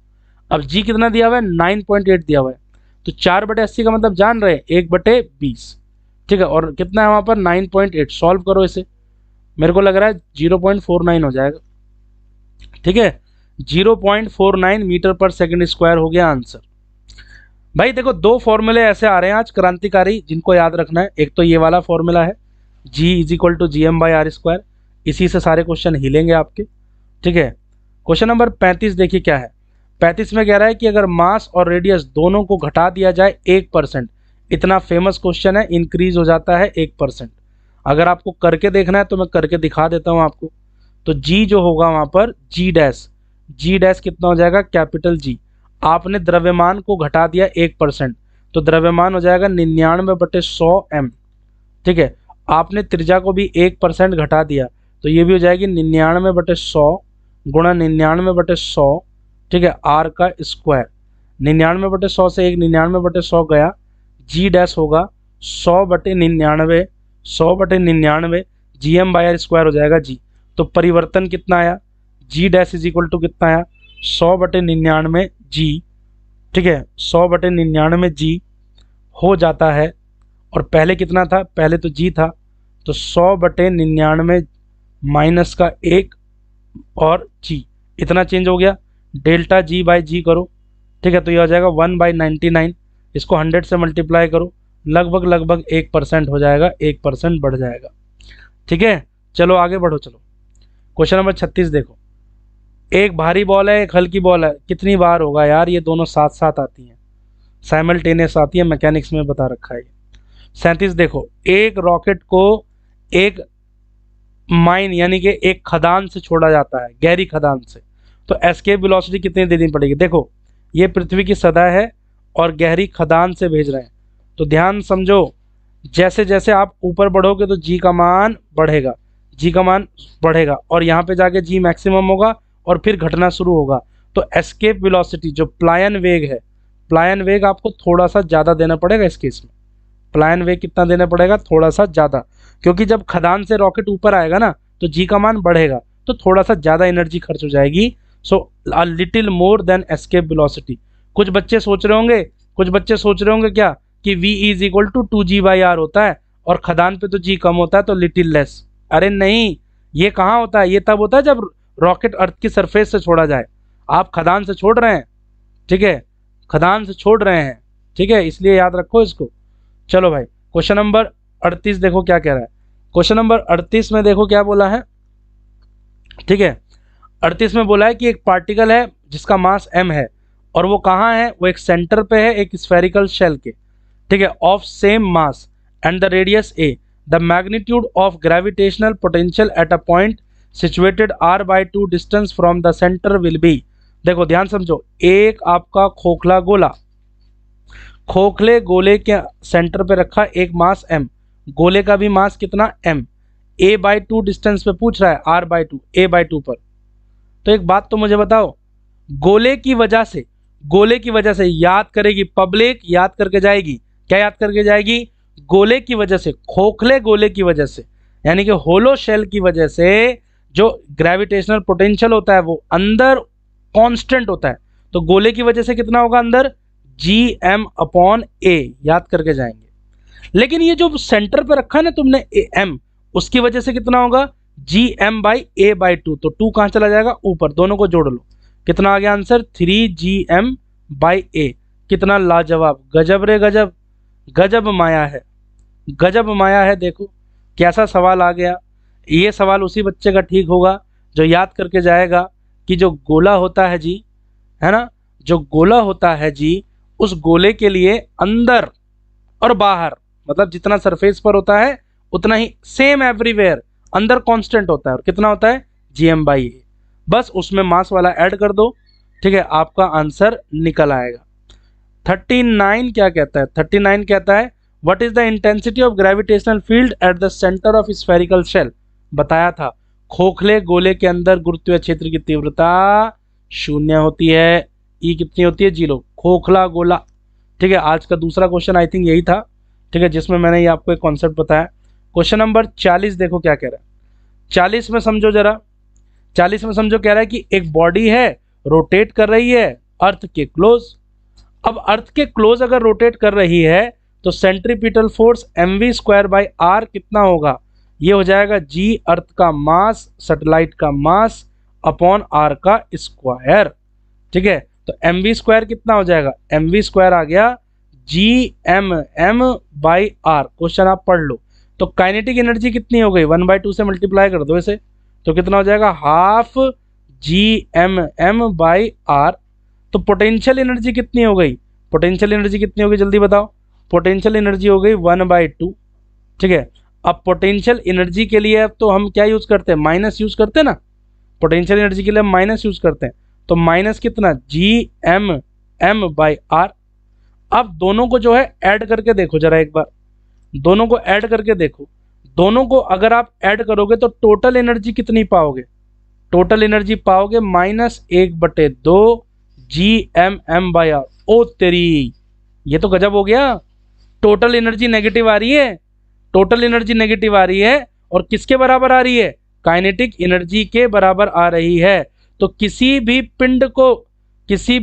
अब जी कितना दिया हुआ है, 9.8 दिया हुआ है, तो 4/80 का मतलब जान रहे 1/20। ठीक है, और कितना है वहां पर 9.8, सॉल्व करो इसे, मेरे को लग रहा है 0.49 हो जाएगा। ठीक है, 0.49 मीटर पर सेकंड स्क्वायर हो गया आंसर। भाई देखो, दो फॉर्मूले ऐसे आ रहे हैं आज क्रांतिकारी, जिनको याद रखना है। एक तो ये वाला फॉर्मूला है G is equal to G M by R square, इसी से सारे क्वेश्चन हिलेंगे आपके। ठीक है, क्वेश्चन नंबर 35 देखिए क्या है, 35 में कह रहा है कि अगर मास और रेडियस दोनों को घटा दिया जाए 1%, इतना फेमस क्वेश्चन है, इंक्रीज हो जाता है 1%। अगर आपको करके देखना है तो मैं करके दिखा देता हूं आपको। तो जी जो होगा वहां पर जी डैश कितना हो जाएगा, कैपिटल जी, आपने द्रव्यमान को घटा दिया 1%, तो द्रव्यमान हो जाएगा 99/100 m। ठीक है, आपने त्रिज्या को भी 1% घटा दिया, तो ये भी हो जाएगी 99/100 गुणा 99/100। ठीक है, आर का स्क्वायर, 99/100 से एक 99/100 गया, जी डैश होगा 100/99, 100/99 g M by R square हो जाएगा जी। तो परिवर्तन कितना आया, g dash is equal to कितना आया, 100/99 जी। ठीक है, 100/99 जी हो जाता है, और पहले कितना था, पहले तो जी था, तो 100/99 माइनस का 1 और जी, इतना चेंज हो गया, डेल्टा जी बाई जी करो। ठीक है, तो ये हो जाएगा 1/99, इसको 100 से मल्टीप्लाई करो, लगभग 1% हो जाएगा, 1% बढ़ जाएगा। ठीक है, चलो आगे बढ़ो, चलो क्वेश्चन नंबर 36 देखो, एक भारी बॉल है एक हल्की बॉल है, कितनी बार होगा यार, ये दोनों साथ साथ आती हैं, साइमल्टेनियस आती है, मैकेनिक्स में बता रखा है। 37 देखो, एक रॉकेट को एक माइन यानी कि एक खदान से छोड़ा जाता है, गहरी खदान से, तो एस्केप वेलोसिटी कितनी देनी पड़ेगी। देखो ये पृथ्वी की सतह है और गहरी खदान से भेज रहे हैं, तो ध्यान समझो, जैसे जैसे आप ऊपर बढ़ोगे तो जी का मान बढ़ेगा, जी का मान बढ़ेगा, और यहाँ पे जाके जी मैक्सिमम होगा और फिर घटना शुरू होगा। तो एस्केप वेलोसिटी जो प्लायन वेग है, प्लायन वेग आपको थोड़ा सा ज़्यादा देना पड़ेगा इस केस में, प्लायन वेग कितना देना पड़ेगा, थोड़ा सा ज़्यादा, क्योंकि जब खदान से रॉकेट ऊपर आएगा ना तो जी का मान बढ़ेगा, तो थोड़ा सा ज़्यादा एनर्जी खर्च हो जाएगी। So a little more than escape velocity. कुछ बच्चे सोच रहे होंगे क्या कि v is equal to 2g/r होता है और खदान पे तो g कम होता है तो लिटिल लेस। अरे नहीं, ये कहाँ होता है, ये तब होता है जब रॉकेट अर्थ की सरफेस से छोड़ा जाए। आप खदान से छोड़ रहे हैं ठीक है, खदान से छोड़ रहे हैं, ठीक है, इसलिए याद रखो इसको। चलो भाई, क्वेश्चन नंबर 38 देखो क्या कह रहा है। क्वेश्चन नंबर 38 में देखो क्या बोला है, ठीक है। 38 में बोला है कि एक पार्टिकल है जिसका मास m है और वो कहाँ है, वो एक सेंटर पे है एक स्फेरिकल शेल के, ठीक है, of same mass and the radius a, the magnitude of gravitational potential at a point situated r/2 distance from the centre will be. देखो ध्यान समझो, एक आपका खोखला गोला, खोखले गोले के सेंटर पे रखा एक मास m, गोले का भी मास कितना m, a/2 डिस्टेंस पे पूछ रहा है, r/2 a/2 पर। तो एक बात तो मुझे बताओ, गोले की वजह से याद करेगी पब्लिक, याद करके जाएगी, क्या याद करके जाएगी, गोले की वजह से, खोखले गोले की वजह से, यानी कि होलो शेल की वजह से जो ग्रेविटेशनल पोटेंशियल होता है वो अंदर कांस्टेंट होता है। तो गोले की वजह से कितना होगा अंदर, Gm/a, याद करके जाएंगे। लेकिन ये जो सेंटर पे रखा है ना तुमने m, उसकी वजह से कितना होगा, Gm/a/2। तो 2 कहाँ चला जाएगा, ऊपर, दोनों को जोड़ लो, कितना आ गया आंसर, 3Gm/a। कितना लाजवाब, गजब रे गजब, गजब माया है, गजब माया है। देखो कैसा सवाल आ गया। ये सवाल उसी बच्चे का ठीक होगा जो याद करके जाएगा कि जो गोला होता है जी, है ना, जो गोला होता है जी, उस गोले के लिए अंदर और बाहर, मतलब जितना सरफेस पर होता है उतना ही सेम एवरीवेयर अंदर कांस्टेंट होता है। और कितना होता है, Gm/a। बस उसमें मास वाला ऐड कर दो, ठीक है, आपका आंसर निकल आएगा। 39 क्या कहता है, 39 कहता है what is the intensity of gravitational field at the centre of spherical shell. बताया था, खोखले गोले के अंदर गुरुत्वीय क्षेत्र की तीव्रता 0 होती है, ई कितनी होती है, 0, खोखला गोला, ठीक है। आज का दूसरा क्वेश्चन आई थिंक यही था, ठीक है, जिसमें मैंने ये आपको एक कॉन्सेप्ट बताया। क्वेश्चन नंबर 40 देखो क्या कह रहा है। 40 में समझो जरा, 40 में समझो, कह रहा है कि एक बॉडी है, रोटेट कर रही है अर्थ के क्लोज। अब अर्थ के क्लोज अगर रोटेट कर रही है तो सेंट्रीपिटल फोर्स mv²/r कितना होगा, ये हो जाएगा g अर्थ का मास, सैटेलाइट का मास अपॉन r का स्क्वायर, ठीक है। तो mv² कितना हो जाएगा, mv² आ गया Gm/r। क्वेश्चन आप पढ़ लो। तो काइनेटिक एनर्जी कितनी हो गई, 1/2 से मल्टीप्लाई कर दो इसे, तो कितना हो जाएगा, हाफ Gm/r। तो पोटेंशियल एनर्जी कितनी हो गई, पोटेंशियल एनर्जी कितनी होगी जल्दी बताओ, पोटेंशियल एनर्जी हो गई 1/2, ठीक है। अब पोटेंशियल एनर्जी के लिए अब तो हम क्या यूज करते हैं, माइनस यूज करते हैं ना, पोटेंशियल एनर्जी के लिए हम माइनस यूज करते हैं। तो माइनस कितना, Gm/r। अब दोनों को जो है ऐड करके देखो जरा एक बार, दोनों को ऐड करके देखो, दोनों को अगर आप ऐड करोगे तो टोटल एनर्जी कितनी पाओगे, टोटल एनर्जी पाओगे -1/2 Gm/r। ओ तेरी, ये तो गजब हो गया, टोटल एनर्जी नेगेटिव आ रही है, टोटल एनर्जी नेगेटिव आ रही है, और किसके बराबर आ रही है, काइनेटिक एनर्जी के बराबर आ रही है। तो किसी भी पिंड को किसी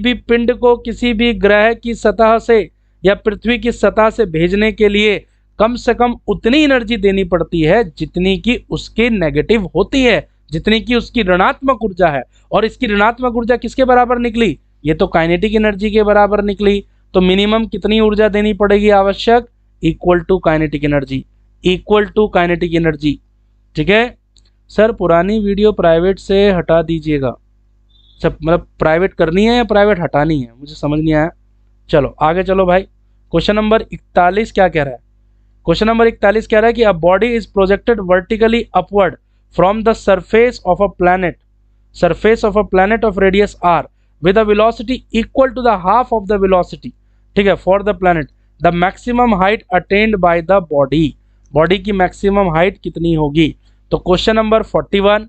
भी ग्रह की सतह से या पृथ्वी की सतह से भेजने के लिए कम से कम उतनी एनर्जी देनी पड़ती है जितनी की उसकी नेगेटिव होती है, जितनी की उसकी ऋणात्मक ऊर्जा है। और इसकी ऋणात्मक ऊर्जा किसके बराबर निकली, ये तो काइनेटिक एनर्जी के बराबर निकली। तो मिनिमम कितनी ऊर्जा देनी पड़ेगी आवश्यक, equal to kinetic energy, equal to kinetic energy, ठीक है। सर पुरानी वीडियो प्राइवेट से हटा दीजिएगा, सब मतलब प्राइवेट करनी है या प्राइवेट हटानी है, मुझे समझ नहीं आया। चलो आगे चलो भाई। क्वेश्चन नंबर 41 क्या कह रहा है, क्वेश्चन नंबर 41 कह रहा है कि अ body is projected vertically upward from the surface of a planet of radius r with a velocity equal to the half of the velocity, ठीक है, for the planet, the maximum height attained by the body की मैक्सिमम हाइट कितनी होगी। तो क्वेश्चन नंबर 41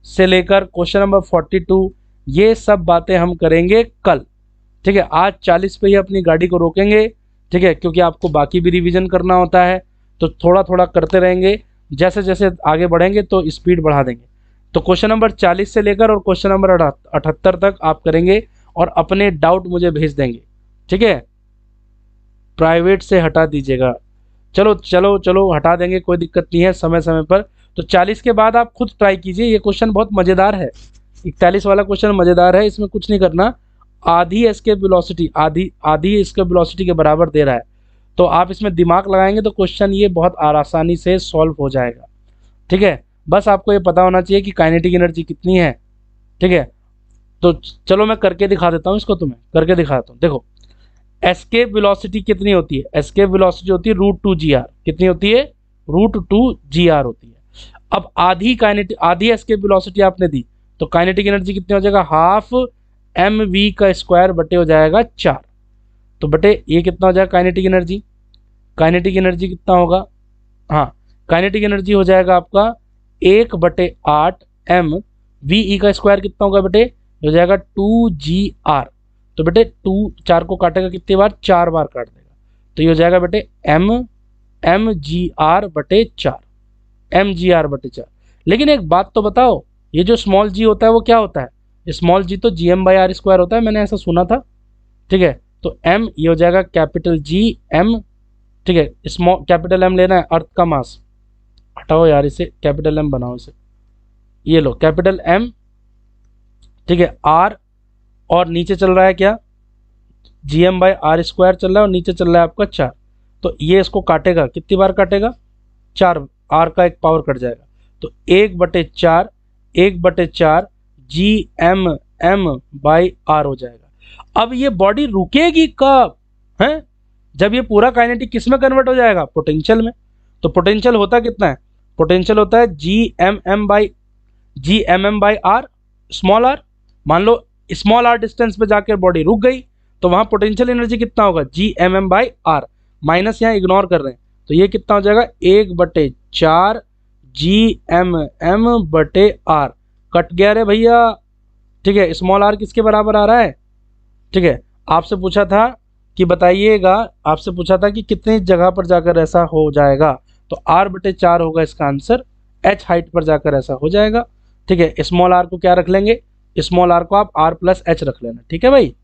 से लेकर क्वेश्चन नंबर 42 ये सब बातें हम करेंगे कल, ठीक है। आज 40 पे ही अपनी गाड़ी को रोकेंगे, ठीक है, क्योंकि आपको बाकी भी रिवीजन करना होता है, तो थोड़ा थोड़ा करते रहेंगे, जैसे जैसे आगे बढ़ेंगे तो स्पीड बढ़ा देंगे। तो क्वेश्चन नंबर 40 से लेकर और क्वेश्चन नंबर 78 तक आप करेंगे और अपने डाउट मुझे भेज देंगे, ठीक है। प्राइवेट से हटा दीजिएगा, चलो चलो चलो हटा देंगे, कोई दिक्कत नहीं है, समय समय पर। तो 40 के बाद आप खुद ट्राई कीजिए, ये क्वेश्चन बहुत मज़ेदार है, 41 वाला क्वेश्चन मज़ेदार है, इसमें कुछ नहीं करना, आधी एस्केप वेलोसिटी, आधी आधी एस्केप वेलोसिटी के बराबर दे रहा है, तो आप इसमें दिमाग लगाएंगे तो क्वेश्चन ये बहुत आसानी से सॉल्व हो जाएगा। ठीक है, बस आपको ये पता होना चाहिए कि काइनेटिक एनर्जी कितनी है। ठीक है, तो चलो मैं करके दिखा देता हूँ, इसको तुम्हें करके दिखाता हूँ। देखो एस्केप वेलोसिटी कितनी होती है, एस्केप वेलोसिटी होती है √2 g r। कितनी होती है, √2 g r होती है। अब आधी काइनेटिक, आधी एस्केप वेलोसिटी आपने दी, तो काइनेटिक एनर्जी कितनी हो जाएगा, हाफ mv का स्क्वायर बटे हो जाएगा 4। तो बटे ये कितना हो जाएगा काइनेटिक एनर्जी, काइनेटिक एनर्जी कितना होगा, हाँ काइनेटिक एनर्जी हो जाएगा आपका 1/8 m वी का स्क्वायर कितना होगा बेटे, हो जाएगा 2 g r। तो बेटे 4 को काटेगा कितनी बार, 4 बार काट देगा, तो ये हो जाएगा बेटे mg/4। लेकिन एक बात तो बताओ, ये जो स्मॉल जी होता है वो क्या होता है, स्मॉल जी तो gm/r² होता है, मैंने ऐसा सुना था। ठीक है, तो m ये हो जाएगा कैपिटल जी m। ठीक है, स्मॉल कैपिटल m लेना है, अर्थ का मास, हटाओ यार इसे, कैपिटल m बनाओ इसे, ये लो कैपिटल m। ठीक है, r और नीचे चल रहा है क्या, gm/r² चल रहा है और नीचे चल रहा है आपका 4। तो ये इसको काटेगा, कितनी बार काटेगा, 4, r का एक पावर कट जाएगा, तो 1/4 gm/r हो जाएगा। अब ये बॉडी रुकेगी कब है, जब ये पूरा काइनेटिक किस में कन्वर्ट हो जाएगा, पोटेंशियल में। तो पोटेंशियल होता कितना है, पोटेंशियल होता है gmm/r स्मॉल r। मान लो स्मॉल r डिस्टेंस पे जाकर बॉडी रुक गई, तो वहां पोटेंशियल एनर्जी कितना होगा, gmm/r, माइनस यहाँ इग्नोर कर रहे हैं, तो ये कितना हो जाएगा 1/4 gmm/r, कट गया रे भैया। ठीक है, स्मॉल r किसके बराबर आ रहा है। ठीक है, आपसे पूछा था कि बताइएगा, आपसे पूछा था कि कितनी जगह पर जाकर ऐसा हो जाएगा, तो r/4 होगा इसका आंसर, h हाइट पर जाकर ऐसा हो जाएगा। ठीक है, स्मॉल r को क्या रख लेंगे, स्मॉल r को आप r+h रख लेना। ठीक है भाई,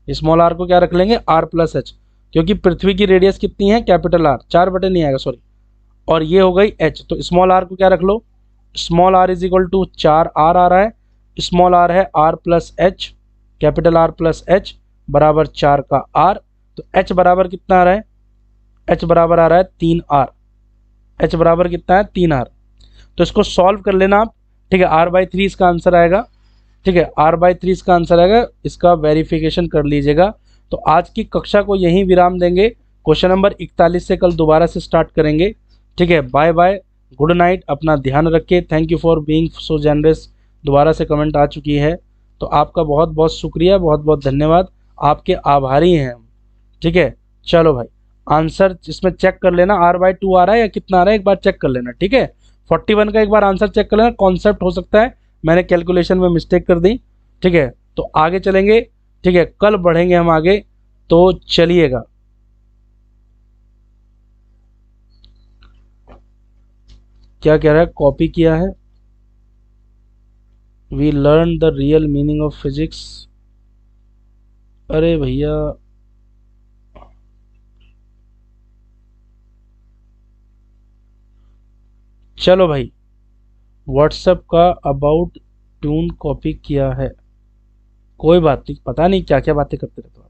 स्मॉल r को क्या रख लेंगे, r+h, क्योंकि पृथ्वी की रेडियस कितनी है, कैपिटल R, 4 बटे नहीं आएगा सॉरी, और ये हो गई h, तो स्मॉल r को क्या रख लो, small r is equal to 4r आ रहा है, स्मॉल r है r+h, कैपिटल R+h बराबर 4 का r, तो h बराबर कितना आ रहा है, h बराबर आ रहा है 3r, h बराबर कितना है 3r। तो इसको सॉल्व कर लेना आप। ठीक है, r/3 इसका आंसर आएगा। ठीक है, r/3 इसका आंसर आएगा, इसका वेरिफिकेशन कर लीजिएगा। तो आज की कक्षा को यहीं विराम देंगे, क्वेश्चन नंबर 41 से कल दोबारा से स्टार्ट करेंगे। ठीक है, बाय बाय, गुड नाइट, अपना ध्यान रखिए, thank you for being so generous. दोबारा से कमेंट आ चुकी है, तो आपका बहुत बहुत शुक्रिया, बहुत बहुत धन्यवाद, आपके आभारी हैं हम। ठीक है, चलो भाई, आंसर इसमें चेक कर लेना, r/2 आ रहा है या कितना आ रहा है, एक बार चेक कर लेना। ठीक है, 41 का एक बार आंसर चेक कर लेना, कॉन्सेप्ट हो सकता है मैंने कैलकुलेशन में मिस्टेक कर दी। ठीक है, तो आगे चलेंगे। ठीक है, कल बढ़ेंगे हम आगे, तो चलिएगा। क्या कह रहा है, कॉपी किया है, we learn the real meaning of physics. अरे भैया, चलो भाई, व्हाट्सएप का अबाउट ट्यून कॉपी किया है, कोई बात नहीं, पता नहीं क्या क्या बातें करते रहते हो।